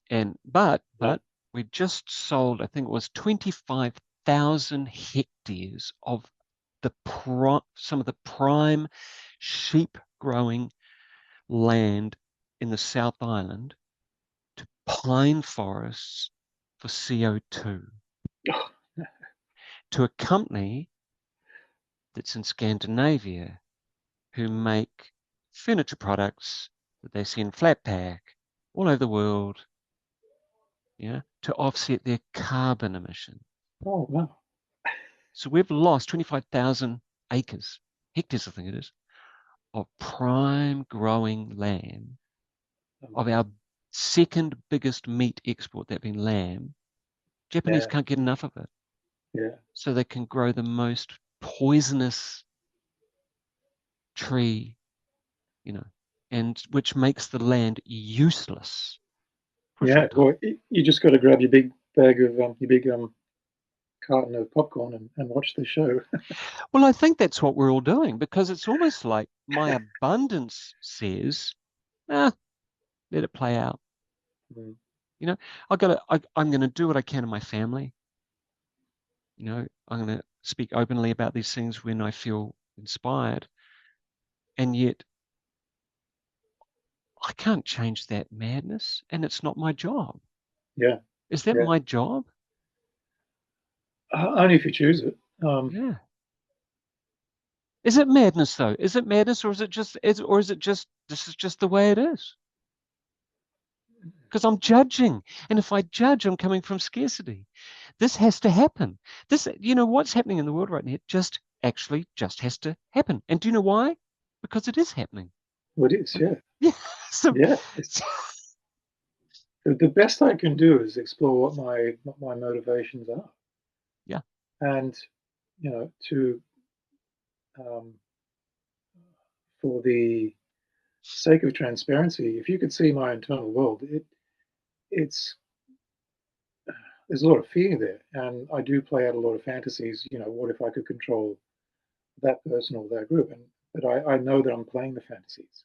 And but No. we just sold, I think it was 25,000 hectares of some of the prime sheep growing land in the South Island to pine forests for CO2. Oh, to a company that's in Scandinavia who make furniture products that they send flat pack all over the world, to offset their carbon emission. oh wow. So we've lost 25,000 acres, hectares, I think it is, of prime growing land of our Amazing. second biggest meat export, that being lamb. Japanese Yeah, can't get enough of it. yeah, So they can grow the most poisonous tree, you know, and which makes the land useless for a yeah. short time. Well, you just got to grab your big bag of your big carton of popcorn and watch the show. Well, I think that's what we're all doing because it's almost like my abundance says, ah, let it play out. Mm, You know, I'm going to do what I can in my family. I'm going to speak openly about these things when I feel inspired. And yet I can't change that madness. And it's not my job. yeah, Is that yeah. my job? Only if you choose it. Yeah. Is it madness though? Is it madness or is it just, this is just the way it is? Because I'm judging. And if I judge, I'm coming from scarcity. This has to happen. What's happening in the world right now, it just has to happen. And do you know why? Because it is happening. Well, it is. Yeah, Yeah. So, yeah. The best I can do is explore what my motivations are, yeah. and to um, for the sake of transparency, if you could see my internal world, it's there's a lot of fear there, and I do play out a lot of fantasies. What if I could control that person or that group? But I know that I'm playing the fantasies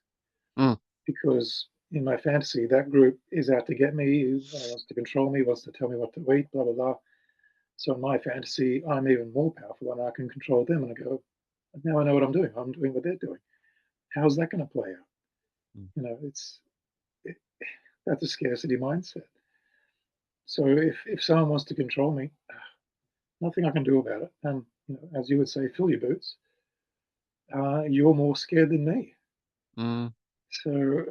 Mm, because in my fantasy, that group is out to get me, wants to control me, wants to tell me what to eat, blah blah blah. So in my fantasy, I'm even more powerful and I can control them. And I go, now I know what I'm doing. I'm doing what they're doing. How's that going to play out? mm, It, that's a scarcity mindset. So if someone wants to control me, nothing I can do about it. And as you would say, fill your boots. You're more scared than me. mm. So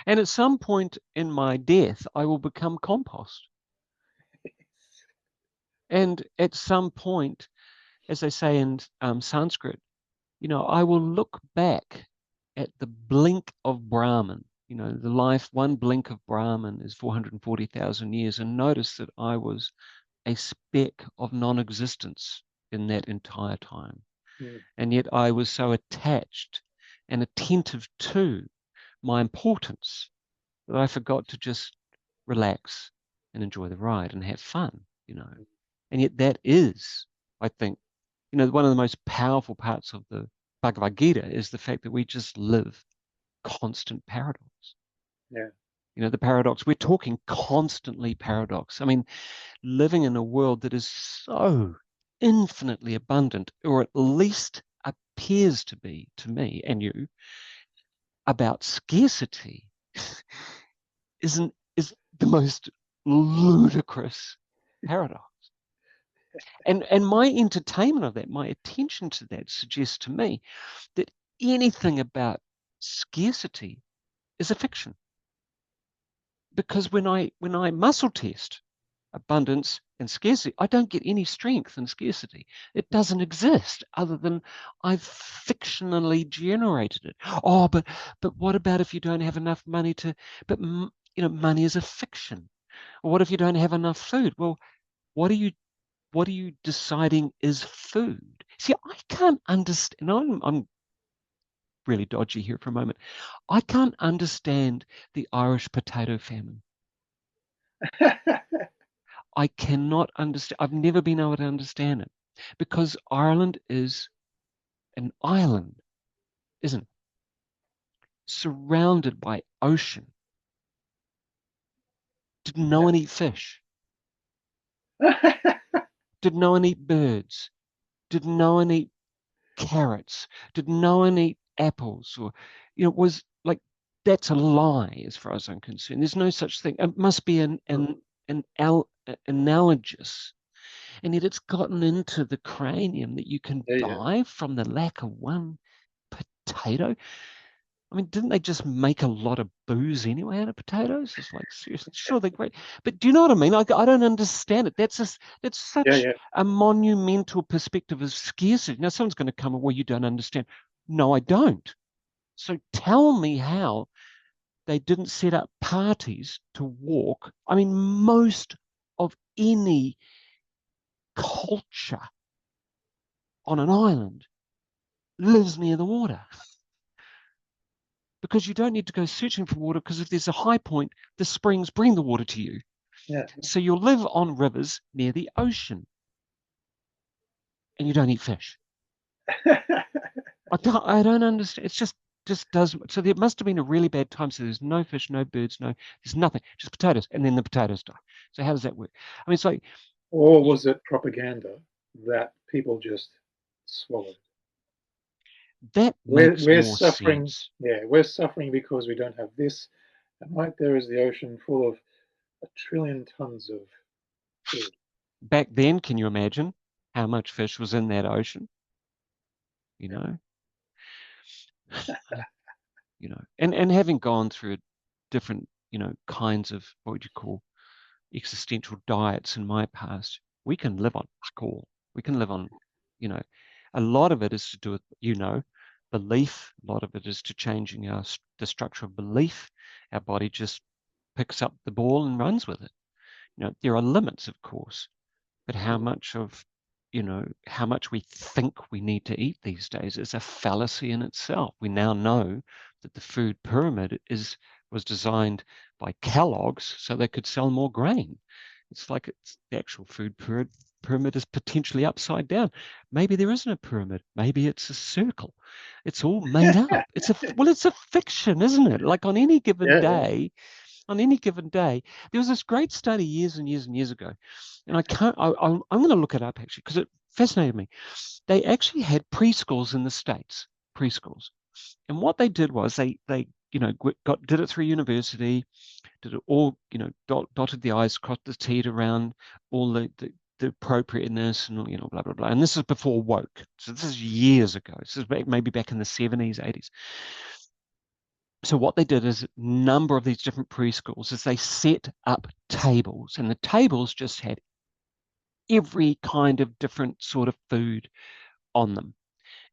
And at some point in my death, I will become compost. And at some point, as they say in Sanskrit, I will look back at the blink of Brahman. One blink of Brahman is 440,000 years, and notice that I was a speck of non-existence in that entire time. mm, And yet I was so attached and attentive to my importance that I forgot to just relax and enjoy the ride and have fun. And yet that is, I think, one of the most powerful parts of the Bhagavad Gita is the fact that we just live constant paradox. yeah, The paradox, we're talking constantly paradox. I mean, living in a world that is so infinitely abundant, or at least appears to be to me and you, about scarcity is the most ludicrous paradox. And my entertainment of that, my attention to that suggests to me that anything about scarcity is a fiction. Because when I muscle test abundance and scarcity, I don't get any strength in scarcity. It doesn't exist other than I've fictionally generated it. Oh, but what about if you don't have enough money to? But money is a fiction. Or what if you don't have enough food? Well, what are you deciding is food? See, I can't understand. I'm really dodgy here for a moment. I can't understand the Irish potato famine. I cannot understand. I've never been able to understand it because Ireland is an island, isn't it? Surrounded by ocean. Did no yeah. one eat fish? Did no one eat birds? Did no one eat carrots? Did no one eat apples? Or, was like, that's a lie as far as I'm concerned. There's no such thing. It must be an analogous. And yet it's gotten into the cranium that you can Yeah, yeah, die from the lack of one potato. I mean, didn't they just make a lot of booze anyway out of potatoes? It's like, seriously, sure, they're great. But do you know what I mean? I don't understand it. That's yeah, such yeah. a monumental perspective of scarcity. Now, someone's going to come, well, you don't understand. No, I don't. So tell me how they didn't set up parties to walk. I mean, most of any culture on an island lives near the water because you don't need to go searching for water because if there's a high point, the springs bring the water to you. Yeah. So you'll live on rivers near the ocean and you don't eat fish. I don't understand. It's just does. So there must have been a really bad time. So there's no fish, no birds, there's nothing, just potatoes. And then the potatoes die. So how does that work? I mean, it's like, Or you, was it propaganda that people just swallowed? that We're makes we're more suffering. sense. Yeah, we're suffering because we don't have this, and right there is the ocean full of 1 trillion tons of food. Back then, can you imagine how much fish was in that ocean? You Yeah. know, and having gone through different, kinds of what would you call existential diets in my past, we can live on fuck all. We can live on, you know, a lot of it is to do with, belief. A lot of it is to changing the structure of belief. Our body just picks up the ball and runs with it. There are limits, of course, but Mm. how much we think we need to eat these days is a fallacy in itself. We now know that the food pyramid was designed by Kellogg's so they could sell more grain. It's like the actual food pyramid is potentially upside down. Maybe there isn't a pyramid. Maybe it's a circle. It's all made up. It's a fiction, isn't it? Like Yeah, yeah. on any given day, there was this great study years and years and years ago, and I'm going to look it up actually because it fascinated me. They actually had preschools in the States, preschools, and what they did was they did it through university, did it all, dotted the I's, crossed the T around all the appropriateness and, blah, blah, blah. And this is before woke. So this is years ago. This is maybe back in the 70s, 80s. So what they did is a number of these different preschools is they set up tables, and the tables just had every kind of different sort of food on them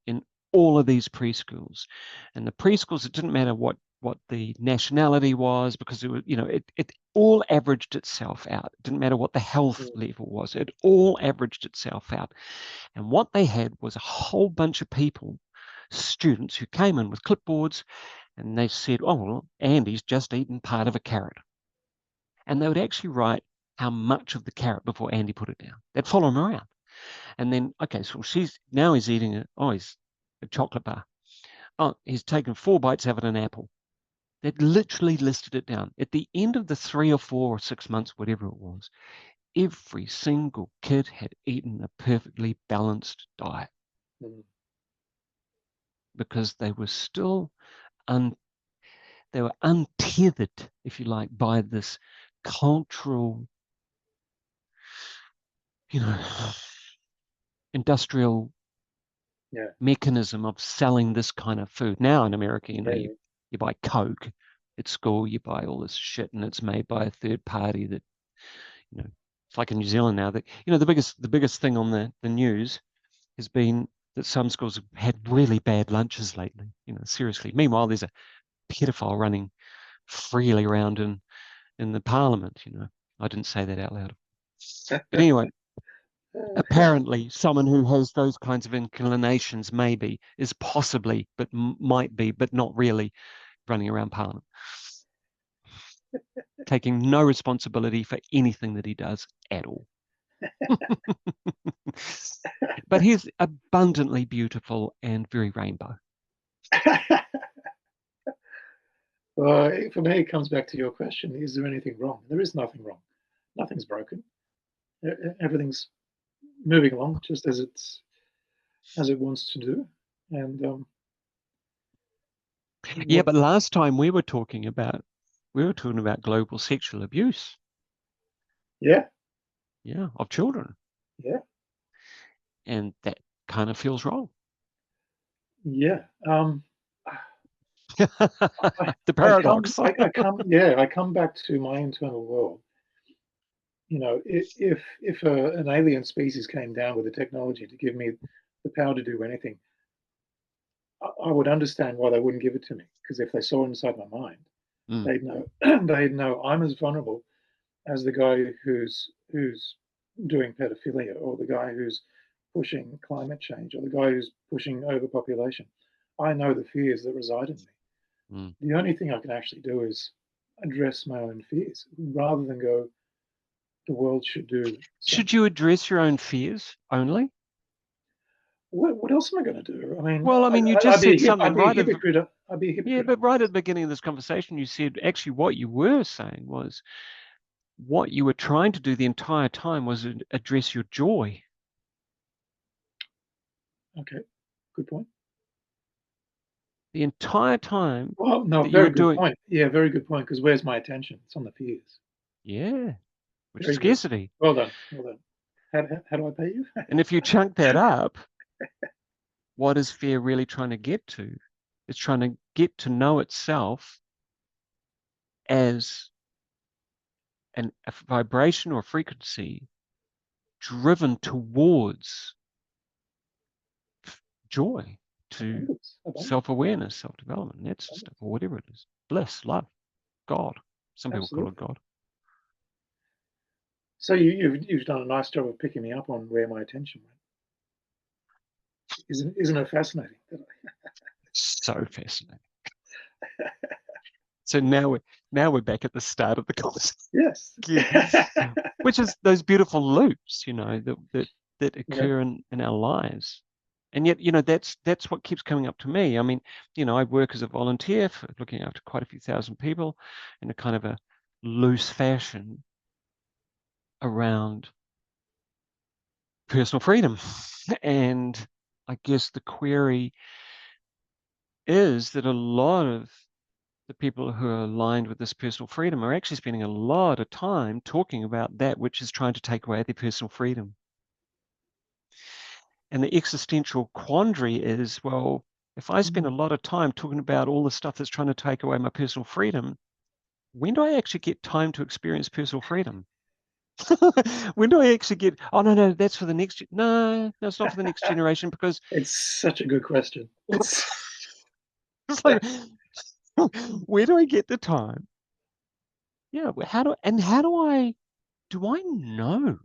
in all of these preschools. And the preschools, it didn't matter what the nationality was because it was, it all averaged itself out. It didn't matter what the health Mm. level was. It all averaged itself out. And what they had was a whole bunch of people, students who came in with clipboards and they said, oh, well, Andy's just eaten part of a carrot. And they would actually write how much of the carrot before Andy put it down. They'd follow him around. And then, okay, so he's eating he's a chocolate bar. Oh, he's taken 4 bites out of an apple. They'd literally listed it down. At the end of the 3 or 4 or 6 months, whatever it was, every single kid had eaten a perfectly balanced diet Mm. because they were still they were untethered, if you like, by this cultural, you know, industrial Yeah, mechanism of selling this kind of food. Now in America, yeah, you buy Coke at school, you buy all this shit, and it's made by a third party that, it's like in New Zealand now that, the biggest thing on the news has been that some schools have had really bad lunches lately, seriously. Meanwhile, there's a pedophile running freely around in the parliament, I didn't say that out loud. But anyway, yeah. apparently someone who has those kinds of inclinations maybe is possibly, but might be, but not really running around Parliament, taking no responsibility for anything that he does at all. But he's abundantly beautiful and very rainbow. Well, for me, it comes back to your question: is there anything wrong? There is nothing wrong. Nothing's broken. Everything's moving along just as it wants to do. And Yeah, what? but last time we were talking about global sexual abuse, Yeah, yeah, of children. Yeah. And that kind of feels wrong. Yeah. I, The I come, paradox. I come back to my internal world. You know, if an alien species came down with the technology to give me the power to do anything, I would understand why they wouldn't give it to me. Because if they saw inside my mind, Mm, they'd know they'd know I'm as vulnerable as the guy who's doing pedophilia, or the guy who's pushing climate change, or the guy who's pushing overpopulation. I know the fears that reside in me. mm. The only thing I can actually do is address my own fears rather than go, the world should do Should something. you address your own fears only? What else am I going to do? I mean, Well, I mean, you I'd just be said something I'd be a right at the, hypocrite. I'd be a yeah, hypocrite but right at otherwise. the beginning of this conversation, you said actually what you were saying was what you were trying to do the entire time was address your joy. Okay, good point. The entire time Well, no, that you were very good doing, point. Yeah, very good point. Because where's my attention? It's on the fears. yeah, which is Very good. scarcity. Well done. Well done. How do I pay you? And if you chunk that up, what is fear really trying to get to? It's trying to get to know itself as a vibration or frequency driven towards joy, to Abundance. Abundance. self-awareness, self-development, that sort of stuff, Abundance. or whatever it is. Bliss, love, God. Some people call it Absolutely. God. So you've done a nice job of picking me up on where my attention went. Isn't it fascinating? So fascinating. So now we're back at the start of the conversation Yes. again, which is those beautiful loops, that Yeah. occur in our lives. And yet, that's what keeps coming up to me. I mean, I work as a volunteer for looking after quite a few thousand people in a kind of a loose fashion around personal freedom. And I guess the query is that a lot of the people who are aligned with this personal freedom are actually spending a lot of time talking about that which is trying to take away their personal freedom. And the existential quandary is, well, if I spend a Mm. lot of time talking about all the stuff that's trying to take away my personal freedom, when do I actually get time to experience personal freedom? When do I actually get, oh, no, no, that's for the next, no, it's not for the next generation because It's such a good question. It's it's like, where do I get the time? Yeah, do I know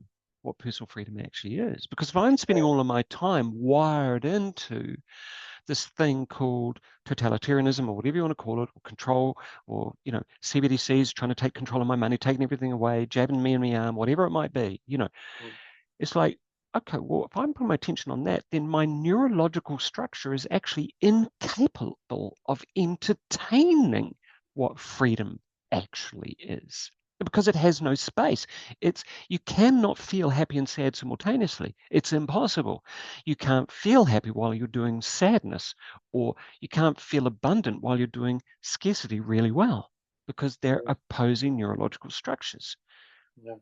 what personal freedom actually is? Because if I'm spending all of my time wired into this thing called totalitarianism or whatever you want to call it, or control, or CBDCs trying to take control of my money, taking everything away, jabbing me in the arm, whatever it might be, it's like, okay, well, if I'm putting my attention on that, then my neurological structure is actually incapable of entertaining what freedom actually is because it has no space. You cannot feel happy and sad simultaneously. It's impossible. You can't feel happy while you're doing sadness, or you can't feel abundant while you're doing scarcity really well because they're yeah, opposing neurological structures. yeah.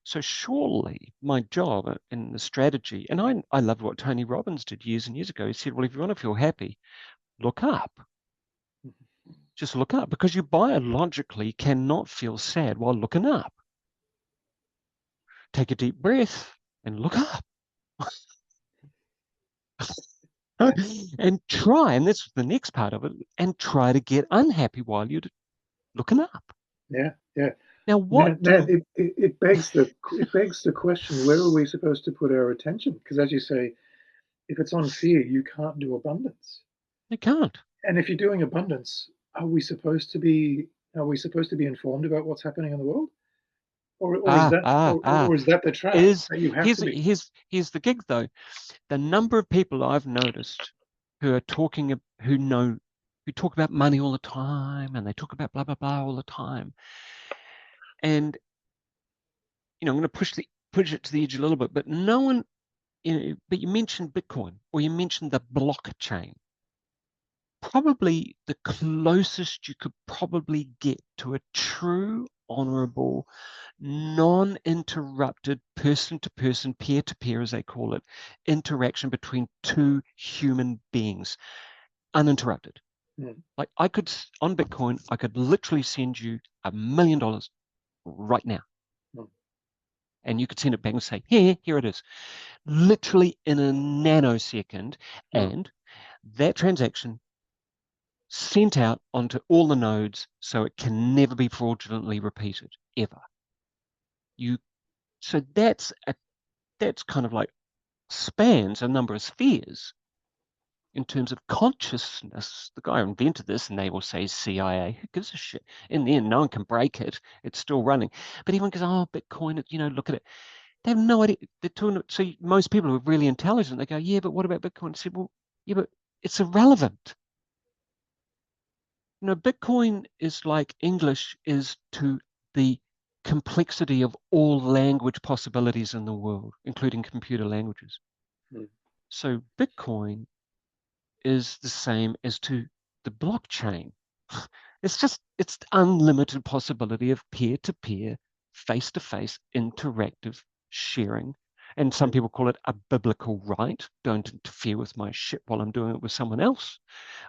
So surely my job in the strategy, and I loved what Tony Robbins did years and years ago. He said, well, if you want to feel happy, look up. Just look up because you biologically cannot feel sad while looking up. Take a deep breath and look up. And try, and that's the next part of it, and try to get unhappy while you're looking up. Yeah, yeah. Now, Man, it begs the question: where are we supposed to put our attention? Because, as you say, if it's on fear, you can't do abundance. they can't. And if you're doing abundance, are we supposed to be informed about what's happening in the world, or is Ah, that ah, ah. or is that the trap Is that you have here's to be? here's the gig though. The number of people I've noticed who are who talk about money all the time and they talk about blah blah blah all the time. And I'm going to push it to the edge a little bit, but no one, but you mentioned Bitcoin or you mentioned the blockchain. Probably the closest you could probably get to a true, honorable, non-interrupted, person-to-person, peer-to-peer, as they call it, interaction between two human beings, uninterrupted. Like I could, on Bitcoin, I could literally send you $1 million right now. And you could send it back and say, here it is. Literally in a nanosecond. And that transaction sent out onto all the nodes so it can never be fraudulently repeated, ever. So that's kind of like spans a number of spheres in terms of consciousness. The guy who invented this, and they will say CIA, who gives a shit? In the end, no one can break it. It's still running. But everyone goes, oh, Bitcoin, look at it. They have no idea. They're talking, so most people who are really intelligent, they go, yeah, but what about Bitcoin? I said, well, yeah, but it's irrelevant. Bitcoin is like English is to the complexity of all language possibilities in the world, including computer languages. So Bitcoin is the same as to the blockchain. It's unlimited possibility of peer-to-peer, face-to-face interactive sharing. And some people call it a biblical right. Don't interfere with my shit while I'm doing it with someone else.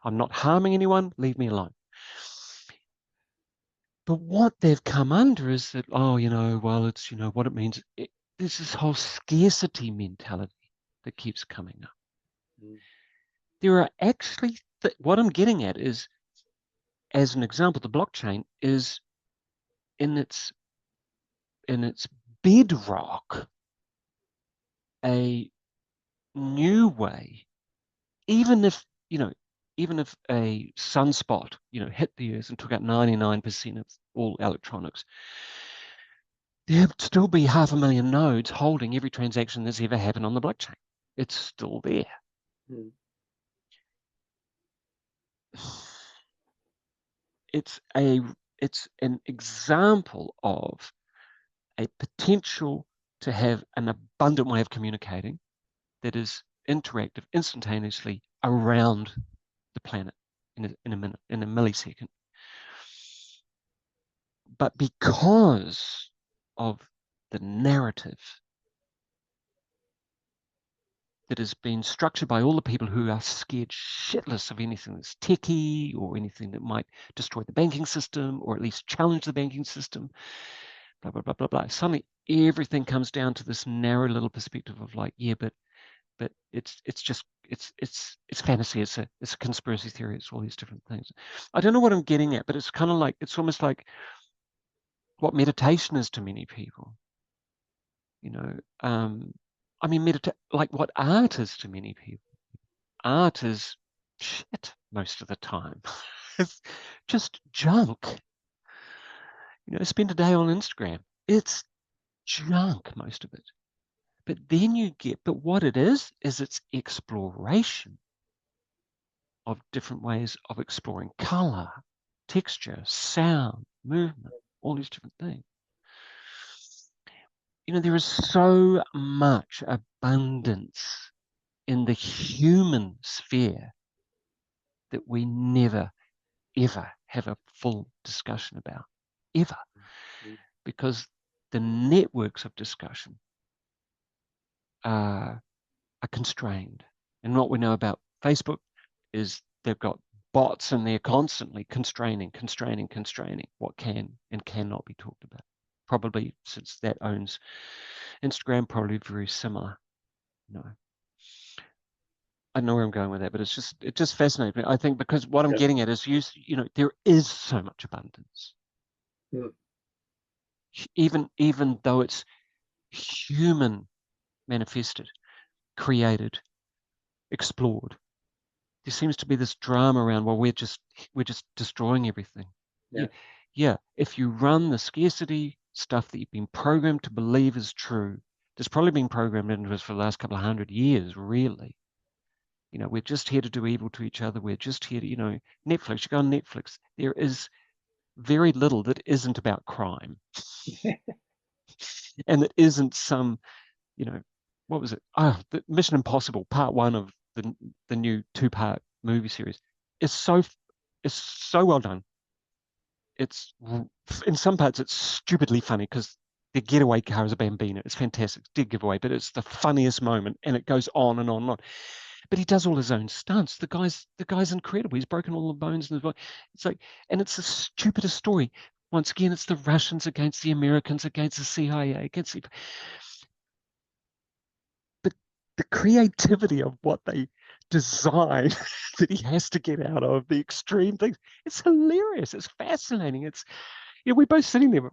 I'm not harming anyone. Leave me alone. But what they've come under is that, well, it's, what it means. There's this whole scarcity mentality that keeps coming up. There are actually, what I'm getting at is, as an example, the blockchain is in its bedrock a new way, even if a sunspot, hit the Earth and took out 99% of all electronics, there'd still be 500,000 nodes holding every transaction that's ever happened on the blockchain. It's still there. It's an example of a potential to have an abundant way of communicating that is interactive instantaneously around the planet in a minute, in a millisecond. But because of the narrative that has been structured by all the people who are scared shitless of anything that's techie or anything that might destroy the banking system or at least challenge the banking system, blah, blah, blah, blah, blah. Suddenly everything comes down to this narrow little perspective of like, yeah, but it's fantasy. It's a conspiracy theory. It's all these different things. I don't know what I'm getting at, but it's kind of like, it's almost like what meditation is to many people. Like what art is to many people. Art is shit most of the time. It's just junk. Spend a day on Instagram. It's junk, most of it. But then but what it is it's exploration of different ways of exploring color, texture, sound, movement, all these different things. There is so much abundance in the human sphere that we never, ever have a full discussion about, ever. Because the networks of discussion are constrained. And what we know about Facebook is they've got bots in there constantly constraining what can and cannot be talked about. Probably, since that owns Instagram, probably very similar. I don't know where I'm going with that, but it just fascinates me. I think because what I'm getting at is there is so much abundance. Even though it's human manifested, created, explored, there seems to be this drama around, well, we're just destroying everything. Yeah. If you run the scarcity stuff that you've been programmed to believe is true, that's probably been programmed into us for the last couple of 100 years, really. We're just here to do evil to each other. We're just here to, Netflix, you go on Netflix, there is very little that isn't about crime. And that isn't some, what was it? The Mission Impossible Part 1 of the new 2-part movie series is so well done. it's in some parts it's stupidly funny because the getaway car is a Bambino. It's fantastic, dead giveaway, but it's the funniest moment, and it goes on and on and on. But he does all his own stunts. The guy's incredible. He's broken all the bones in his body. It's like, and it's the stupidest story. Once again, it's the Russians against the Americans, against the CIA, against the creativity of what they design that he has to get out of the extreme things. It's hilarious. It's fascinating. It's, we're both sitting there,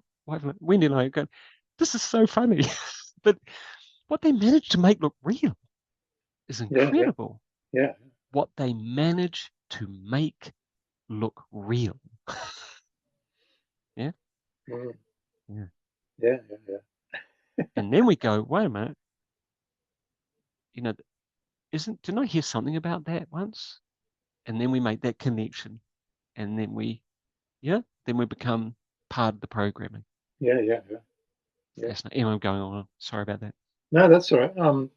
Wendy and I, going, this is so funny. But what they managed to make look real is Yeah, yeah, incredible. yeah. What they manage to make look real. Yeah. Mm. Yeah. Yeah, yeah, yeah. And then we go, wait a minute, you know, didn't I hear something about that once? And then we make that connection, and then then we become part of the programming. Yeah, yeah, yeah, yeah. Fascinating. Anyway, I'm going on. Sorry about that. No, that's all right.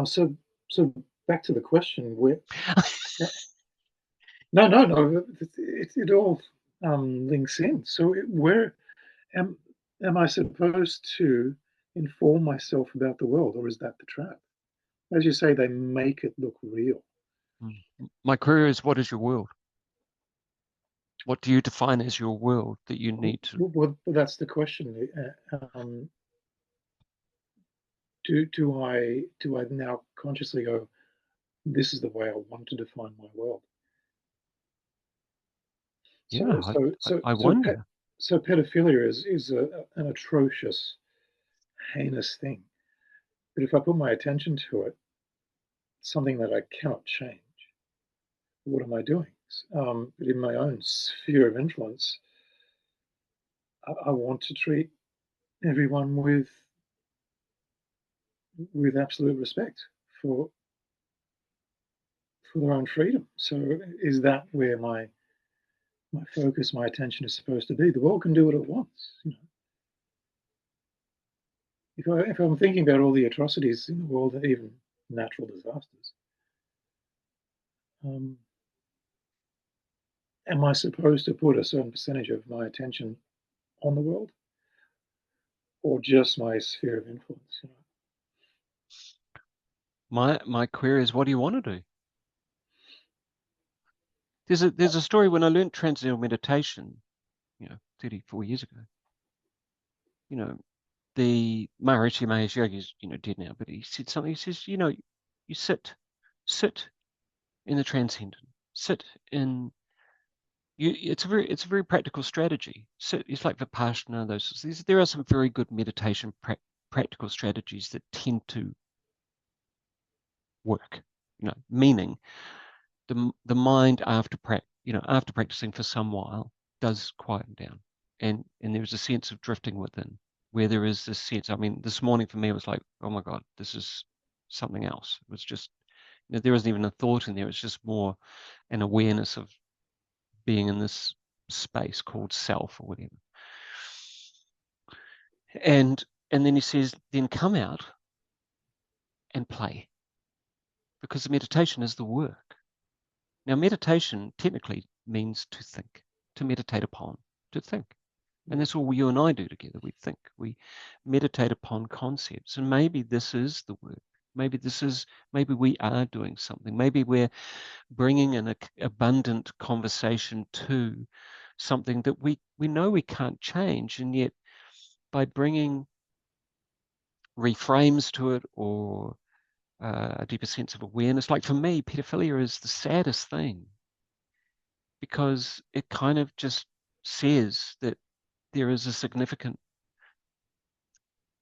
So, so back to the question. Where? No, no, no. It all links in. So, where am am I supposed to inform myself about the world, or is that the trap? As you say, they make it look real. My query is, what is your world? What do you define as your world that you need to? Well, that's the question. Do I now consciously go, this is the way I want to define my world? So Yeah, so so I so pet wonder. so pedophilia is an atrocious, heinous thing. But if I put my attention to it, something that I cannot change, what am I doing? But in my own sphere of influence, I want to treat everyone with absolute respect for for their own freedom. So is that where my focus, my attention is supposed to be? The world can do what it wants. If I'm thinking about all the atrocities in the world, even natural disasters, um, am I supposed to put a certain percentage of my attention on the world, or just my sphere of influence? My query is, what do you want to do? There's a story when I learned transcendental meditation, 34 years ago. You know, the Maharishi Mahesh Yogi is, dead now, but he said something. He says, you sit in the transcendent, sit in you. It's a very practical strategy. Sit. It's like Vipassana. There are some very good meditation practical strategies that tend to work. Meaning the mind after practicing for some while does quieten down, and there's a sense of drifting within, where there is this sense. I mean, this morning for me it was like, oh my God, this is something else. It was just, there wasn't even a thought in there. It's just more an awareness of being in this space called self or whatever. And then he says, then come out and play, because the meditation is the work. Now, meditation technically means to think, to meditate upon, to think. And that's all you and I do together. We think, we meditate upon concepts. And maybe this is the work. Maybe we are doing something. Maybe we're bringing an abundant conversation to something that we know we can't change. And yet, by bringing reframes to it, or a deeper sense of awareness, like for me, pedophilia is the saddest thing, because it kind of just says that there is a significant.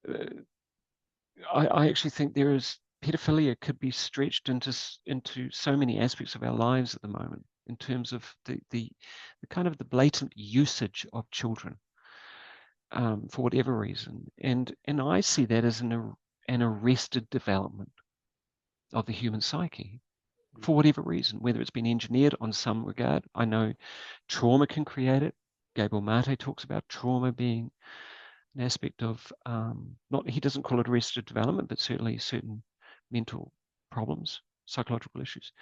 Uh, I actually think there is pedophilia could be stretched into so many aspects of our lives at the moment, in terms of the kind of the blatant usage of children, for whatever reason, and I see that as an arrested development of the human psyche, for whatever reason, whether it's been engineered on some regard. I know trauma can create it. Gabriel Mate talks about trauma being an aspect of, not, he doesn't call it arrested development, but certainly certain mental problems, psychological issues.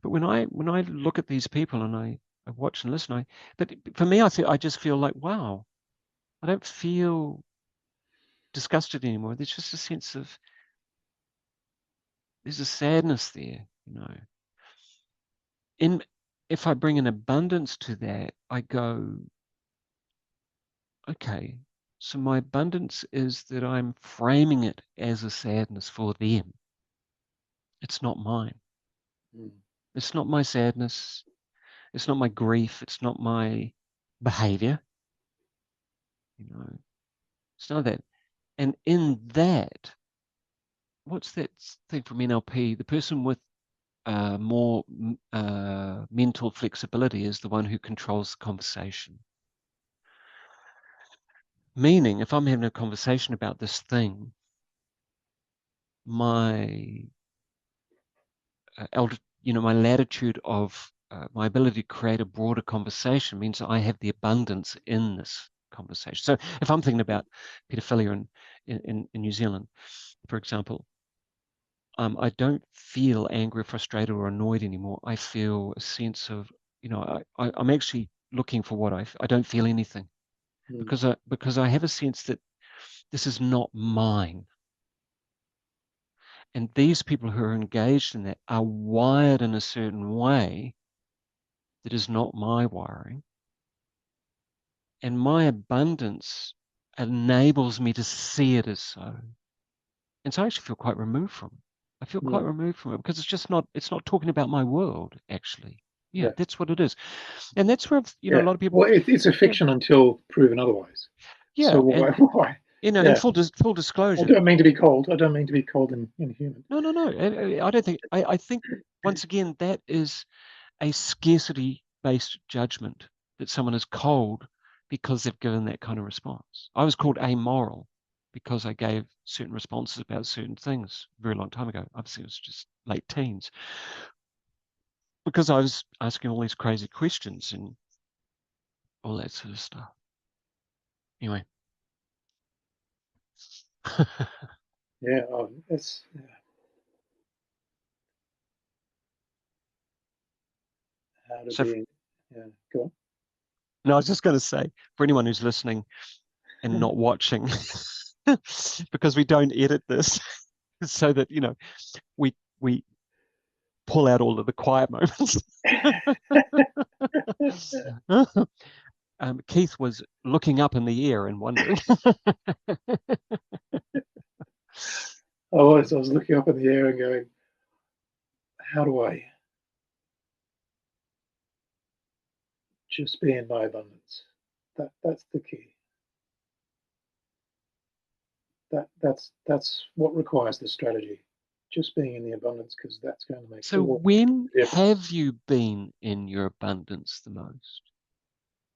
But when I look at these people, and I watch and listen. But for me, I just feel like, wow, I don't feel disgusted anymore. There's just a sense of, there's a sadness there, you know. If I bring an abundance to that, I go, okay, so my abundance is that I'm framing it as a sadness for them. It's not mine. Mm. It's not my sadness. It's not my grief. It's not my behavior. You know, it's none of that. And in that, what's that thing from NLP? The person with more mental flexibility is the one who controls the conversation. Meaning, if I'm having a conversation about this thing, my my latitude of my ability to create a broader conversation means that I have the abundance in this conversation. So if I'm thinking about pedophilia in New Zealand, for example, I don't feel angry, frustrated, or annoyed anymore. I feel a sense of, I'm actually looking for what I don't feel anything Mm. because I have a sense that this is not mine. And these people who are engaged in that are wired in a certain way that is not my wiring. And my abundance enables me to see it as so. And so I actually feel quite removed from it. I feel quite Mm. removed from it because it's not talking about my world, actually. Yeah, Yeah. that's what it is. And that's where, a Yeah. lot of people, Well, it's a yeah, fiction until proven otherwise. So yeah. why? And, Why? in Yeah. full I disclosure, don't mean to be cold. I don't mean to be cold and inhuman. no, no, no. I don't think, I think once again, that is a scarcity-based judgment that someone is cold because they've given that kind of response. I was called amoral because I gave certain responses about certain things a very long time ago. Obviously, it was just late teens because I was asking all these crazy questions and all that sort of stuff. Anyway, Yeah. It's how to so be. Yeah. Go no, I was just going to say for anyone who's listening and on. not watching, because we don't edit this, so that we pull out all of the quiet moments. Keith was looking up in the air and wondering. I was looking up in the air and going, how do I just be in my abundance? That's the key. That's what requires the strategy. Just being in the abundance, because that's going to make So all when the have difference. you been in your abundance the most?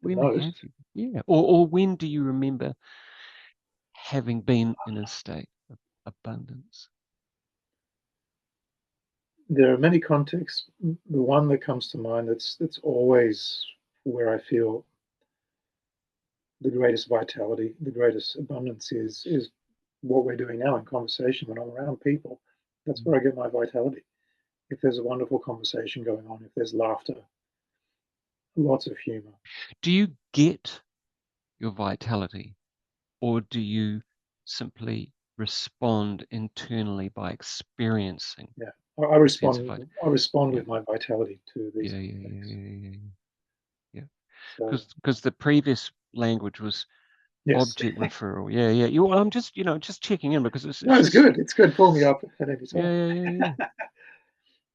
The When have most. you? Yeah. Or when do you remember having been in a state of abundance? There are many contexts. The one that comes to mind that's always where I feel the greatest vitality, the greatest abundance is what we're doing now in conversation when I'm around people. That's where I get my vitality. If there's a wonderful conversation going on, if there's laughter, lots of humor. Do you get your vitality, or do you simply respond internally by experiencing Yeah, I a sense of respond. vitality? I respond Yeah, with my vitality to these yeah, yeah, yeah, contexts. yeah, yeah, yeah. Yeah. So Because the previous language was yes, object referral. Yeah, yeah. Well, I'm just just checking in because no, it's it's just good. It's good. Pull me up at any yeah, time. yeah, yeah,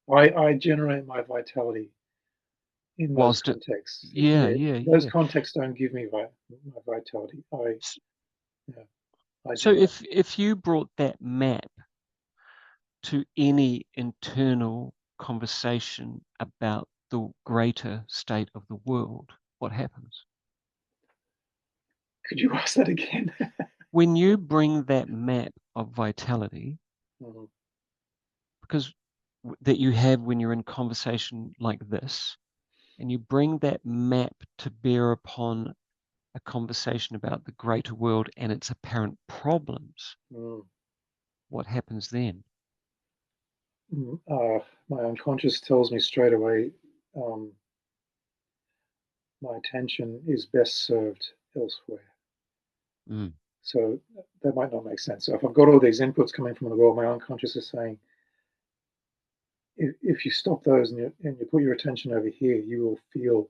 yeah. I generate my vitality in those Whilst it, contexts. yeah, Yeah, yeah, those yeah. contexts don't give me my vitality. S- Yeah, I So generate. if you brought that map to any internal conversation about the greater state of the world, what happens? Could you ask that again? When you bring that map of vitality, Mhm. because that you have when you're in conversation like this, and you bring that map to bear upon a conversation about the greater world and its apparent problems, Mm. what happens then? My unconscious tells me straight away, um, my attention is best served elsewhere. Mm. So that might not make sense. So if I've got all these inputs coming from the world, my unconscious is saying, if you stop those and you put your attention over here, you will feel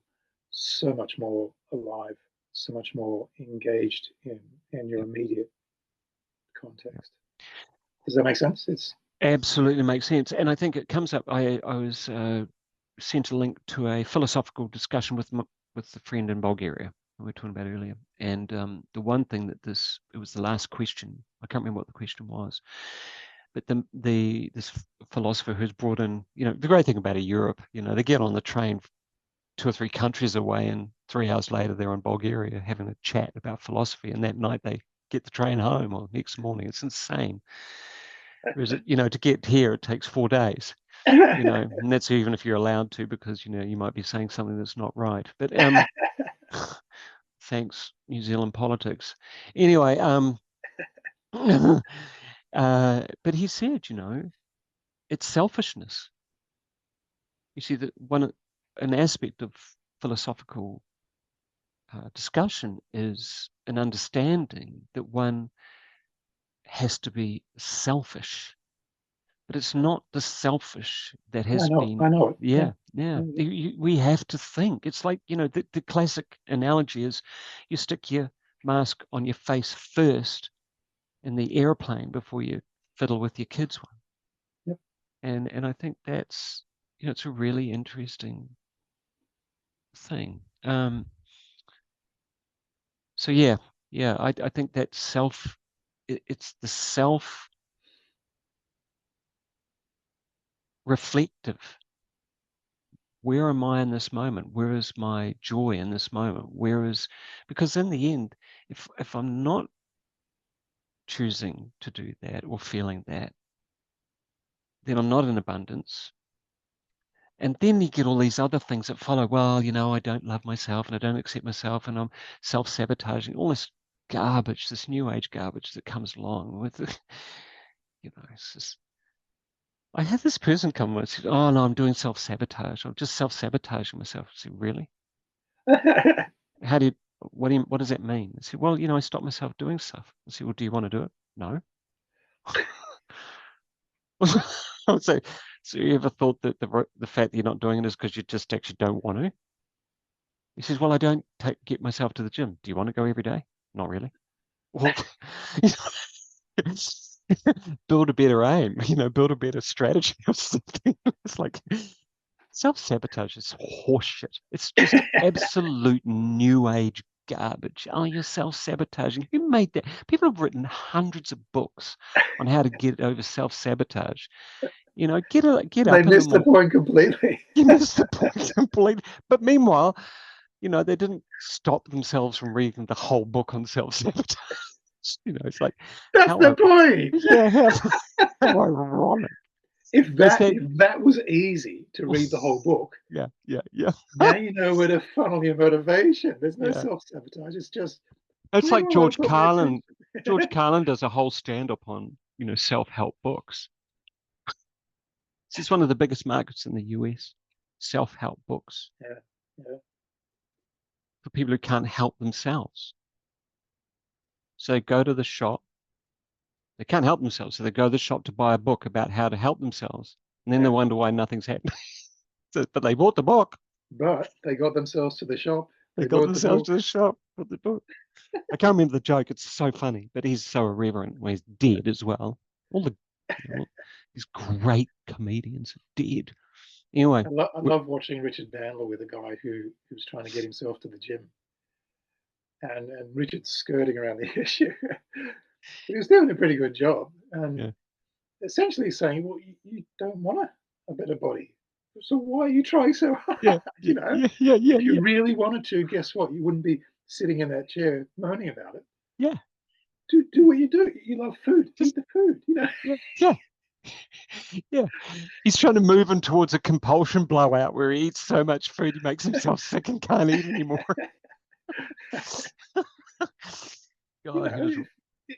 so much more alive, so much more engaged in your Yep. immediate Yep. context. Does that make sense? It's Absolutely makes sense. And I think it comes up. I was sent a link to a philosophical discussion with a friend in Bulgaria we were talking about earlier. And the one thing that it was the last question. I can't remember what the question was, but this philosopher who's brought in, the great thing about Europe, they get on the train 2 or 3 countries away, and 3 hours later they're in Bulgaria having a chat about philosophy, and that night they get the train home or next morning. It's insane. Whereas, to get here, it takes 4 days, and that's even if you're allowed to, because, you might be saying something that's not right. But thanks, New Zealand politics. Anyway, but he said, it's selfishness. You see, that an aspect of philosophical discussion is an understanding that one has to be selfish, but it's not the selfish that yeah, has I been. know it. Yeah. Yeah, yeah. We have to think. It's like, the classic analogy is you stick your mask on your face first in the airplane before you fiddle with your kids one. Yep. And I think that's, it's a really interesting thing. So yeah, I think that it's the self reflective. Where am I in this moment? Where is my joy in this moment? Because in the end, if I'm not choosing to do that or feeling that, then I'm not in abundance. And then you get all these other things that follow. Well, I don't love myself and I don't accept myself and I'm self-sabotaging, all this garbage, this new age garbage that comes along with it. It's just, I had this person come and said, "Oh no, I'm doing self-sabotage. I'm just self-sabotaging myself." I said, "Really? How do you, what does that mean?" I said, "Well, I stopped myself doing stuff." I said, "Well, do you want to do it?" "No." I would say, so you ever thought that the fact that you're not doing it is because you just actually don't want to? He says, "Well, I don't get myself to the gym. Do you want to go every day?" "Not really." Well, build a better aim, build a better strategy or something. It's like self-sabotage is horseshit. It's just absolute new age garbage. Oh, you're self-sabotaging. Who made that? People have written hundreds of books on how to get over self-sabotage. Get They up in the missed the morning. point completely. You miss the point completely. But meanwhile, they didn't stop themselves from reading the whole book on self-sabotage. It's like, That's how the point. yeah, how ironic. If That's that that. if that was easy to read the whole book, Yeah, yeah. now you know where to funnel your motivation. There's no Yeah. self-sabotage. It's just It's where like do I want to put my attention? George Carlin does a whole stand-up on, self-help books. It's one of the biggest markets in the US, self-help books Yeah, yeah, for people who can't help themselves. So they go to the shop. They can't help themselves, so they go to the shop to buy a book about how to help themselves, and then they yeah. wonder why nothing's happening. But they bought the book. But they got themselves to the shop. They They got bought the themselves book. to the shop, bought the book. I can't remember the joke. It's so funny, but he's so irreverent when he's dead as well. All the these great comedians are dead. Anyway, I love watching Richard Bandler with a guy who's trying to get himself to the gym, and Richard's skirting around the issue. He was doing a pretty good job, and yeah, essentially saying, "Well, you don't want a better body, so why are you trying so yeah, hard?" yeah, yeah, yeah, yeah, If you yeah, really wanted to, guess what? You wouldn't be sitting in that chair moaning about it. yeah. Do what you do. You love food. Eat Just the food. yeah, yeah, yeah. He's trying to move him towards a compulsion blowout where he eats so much food he makes himself sick and can't eat anymore. You God, know, here's you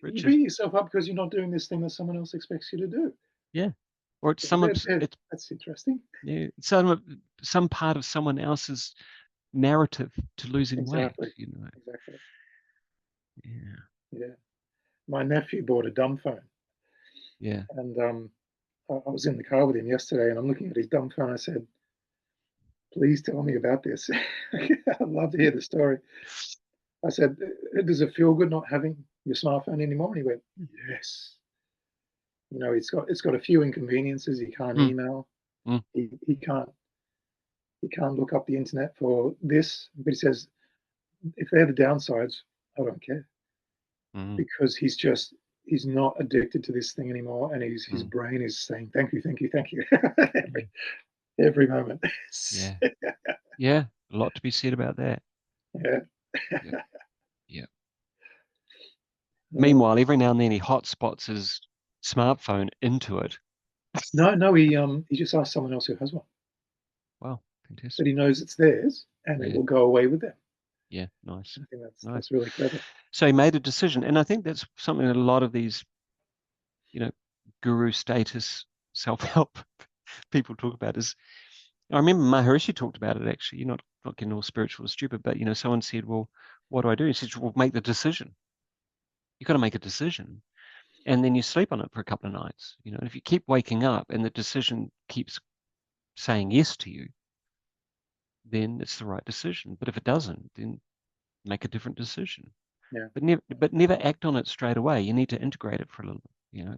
Richard. beat yourself up because you're not doing this thing that someone else expects you to do. Yeah, or it's That's it's interesting. yeah, some part of someone else's narrative to losing weight, exactly, you know. exactly. Yeah, Yeah. My nephew bought a dumb phone, yeah. and I was in the car with him yesterday, and I'm looking at his dumb phone. I said, "Please tell me about this. I'd love to hear the story." I said, "Does it feel good not having your smartphone anymore?" And he went, "Yes." You know, it's got a few inconveniences. He can't Mm, email. mm, He can't look up the internet for this. But he says if they're the downsides, I don't care mm, because he's not addicted to this thing anymore, and his mm. brain is saying thank you, thank you, thank you Yeah, every moment. yeah, yeah. A lot to be said about that. Yeah. Yeah, yeah. Uh, Meanwhile, every now and then he hotspots his smartphone into it. no, no, he just asked someone else who has one, Wow, but fantastic. he knows it's theirs, and it Yeah, will go away with them. yeah, nice, I think that's nice. that's really clever. So he made a decision, and I think that's something that a lot of these, you know, guru status self-help people talk about is. I remember Maharishi talked about it actually. You're not getting all spiritual or stupid, but someone said, "Well, what do I do?" He said, "Well, make the decision. You got to make a decision, and then you sleep on it for a couple of nights. And if you keep waking up and the decision keeps saying yes to you, then it's the right decision. But if it doesn't, then make a different decision. Yeah. But never act on it straight away. You need to integrate it for a little.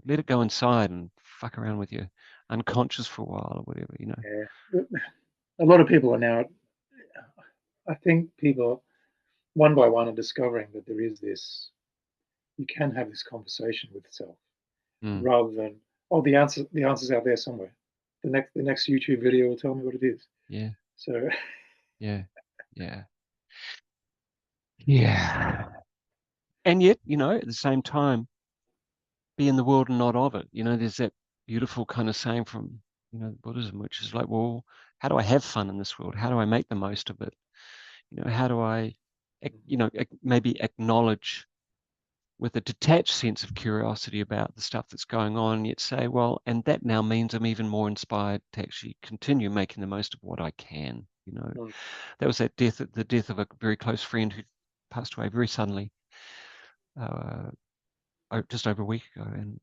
Let it go inside and fuck around with your unconscious for a while or whatever. Yeah. A lot of people are now, I think people one by one are discovering that there is this, you can have this conversation with self Mm, rather than, oh, the answer's out there somewhere. The next YouTube video will tell me what it is. yeah, So yeah, yeah, yeah. And yet, at the same time, be in the world and not of it. There's that beautiful kind of saying from, Buddhism, which is like, well, how do I have fun in this world? How do I make the most of it? How do I, maybe acknowledge with a detached sense of curiosity about the stuff that's going on, and yet say, well, and that now means I'm even more inspired to actually continue making the most of what I can. mm, That was the death of a very close friend who passed away very suddenly, uh, just over a week ago. And,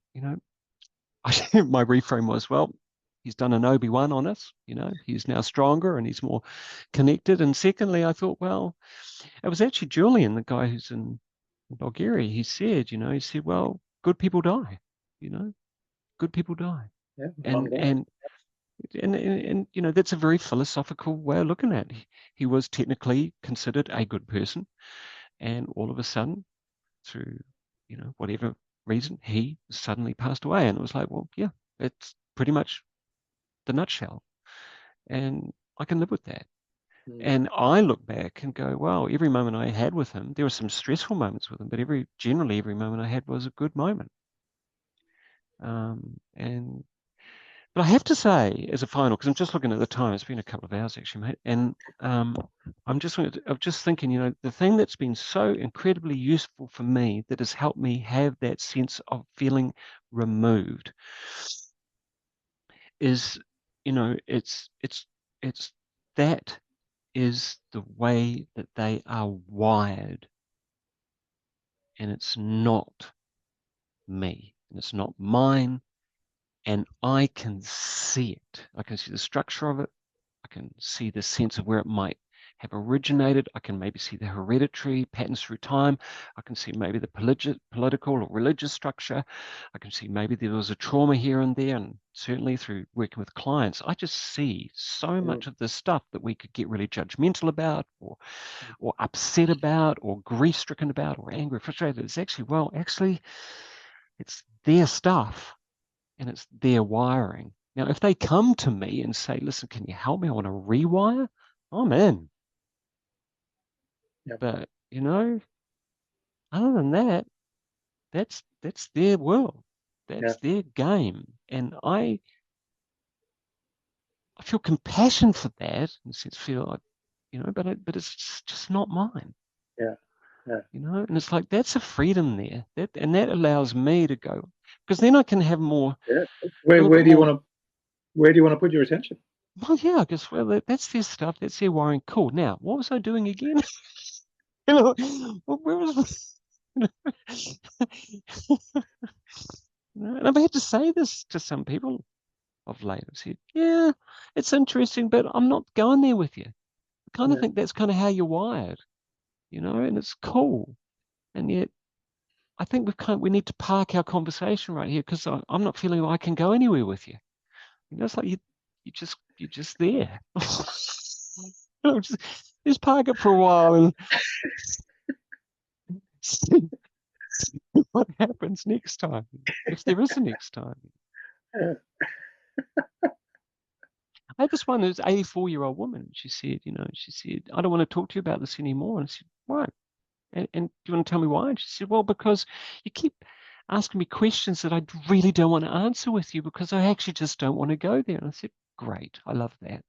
my reframe was, well, he's done an Obi-Wan on us, he's now stronger and he's more connected. And secondly, I thought, well, it was actually Julian, the guy who's in Bulgaria. He said, well, good people die, you know, good people die. yeah, one And, day. and, and that's a very philosophical way of looking at it. He was technically considered a good person. And all of a sudden, through, whatever reason, he suddenly passed away. And it was like, well, yeah, it's pretty much the nutshell. And I can live with that. Mm, And I look back and go, well, every moment I had with him, there were some stressful moments with him, but generally every moment I had was a good moment. And but I have to say, as a final, because I'm just looking at the time, it's been a couple of hours actually, mate, and I'm just thinking, the thing that's been so incredibly useful for me that has helped me have that sense of feeling removed is, it's that is the way that they are wired, and it's not me, and it's not mine, and I can see it. I can see the structure of it. I can see the sense of where it might have originated. I can maybe see the hereditary patterns through time. I can see maybe the political or religious structure. I can see maybe there was a trauma here and there, and certainly through working with clients, I just see so mm, much of this stuff that we could get really judgmental about, or mm, upset about, or grief-stricken about, or angry, frustrated. It's actually, well, it's their stuff and it's their wiring. Now, if they come to me and say, listen, can you help me? I want to rewire, I'm in. yeah, But, other than that, that's their world. yeah, That's their game. And I feel compassion for that, in the sense, feel like, but it's just not mine. yeah, yeah, And it's like that's a freedom there. And that allows me to go, because then I can have more, yeah. a Where little where bit do you more. want to where do you want to put your attention? Well, yeah, I guess, well, that's their stuff. That's their worrying. Cool. Now, what was I doing again? You know, where was, you know, and I've had to say this to some people of late. I've said, yeah, it's interesting, but I'm not going there with you. I kind of Yeah, think that's kind of how you're wired, and it's cool. And yet, I think we need to park our conversation right here because I'm not feeling like I can go anywhere with you. It's like you're just there. Just park it for a while and see what happens next time, if there is a next time. yeah, I had this one who's 84-year-old woman. She said, I don't want to talk to you about this anymore. And I said, why? And do you want to tell me why? And she said, well, because you keep asking me questions that I really don't want to answer with you because I actually just don't want to go there. And I said, great. I love that.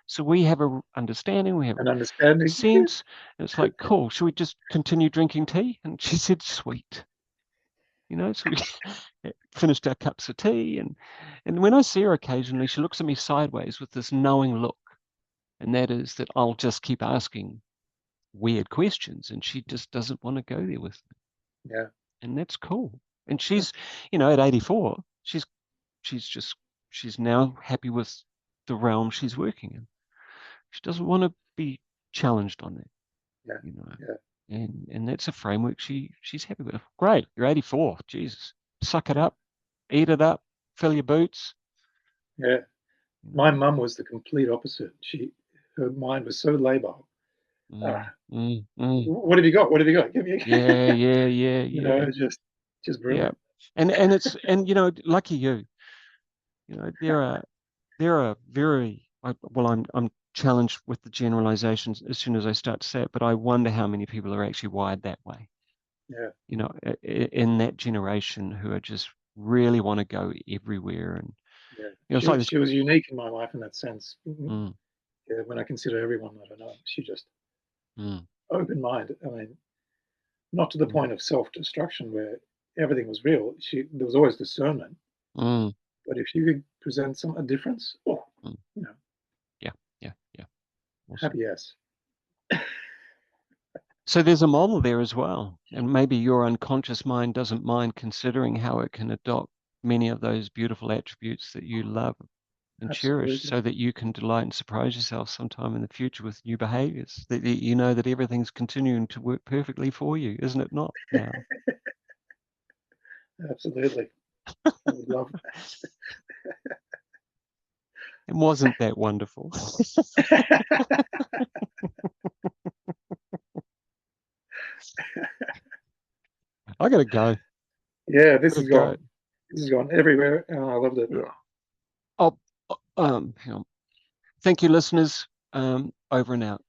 So we have a understanding, we have an a understanding. sense. And it's like, cool. Should we just continue drinking tea? And she said, sweet. So we finished our cups of tea. And when I see her occasionally, she looks at me sideways with this knowing look. And that is that I'll just keep asking weird questions. And she just doesn't want to go there with me. Yeah, And that's cool. And yeah, at 84, she's just, she's now happy with the realm she's working in. She doesn't want to be challenged on that, yeah, you know. yeah, And that's a framework she's happy with. Great, you're 84. Jesus. Suck it yeah. up, eat it up, fill your boots, Yeah. you My know. mum was the complete opposite. Her mind was so labile. Mm, Ah, mm, mm. what have you got? What have you got? Give me a, Yeah, yeah, yeah, you know, yeah, just yeah. brilliant. And lucky you. There are I'm challenged with the generalizations as soon as I start to say it, but I wonder how many people are actually wired that way. Yeah. In that generation who are just really want to go everywhere, and Yeah. it's like this. She was unique in my life in that sense. Mm, Yeah, when I consider everyone that I know, she just mm, open mind. I mean, not to the mm, point of self destruction where everything was real. There was always discernment, mm, but if you could present a difference, oh, mm. you know, Yeah, yeah, yeah. Awesome. happy yes. So there's a model there as well, and maybe your unconscious mind doesn't mind considering how it can adopt many of those beautiful attributes that you love and cherish Absolutely. so that you can delight and surprise yourself sometime in the future with new behaviors that you know that everything's continuing to work perfectly for you, isn't it not now? Absolutely. I would love And wasn't that wonderful? that. I gotta go. Yeah, this Gotta has go. gone. This has gone everywhere, and I loved it. Yeah. Oh, hang on. Thank you, listeners. Over and out.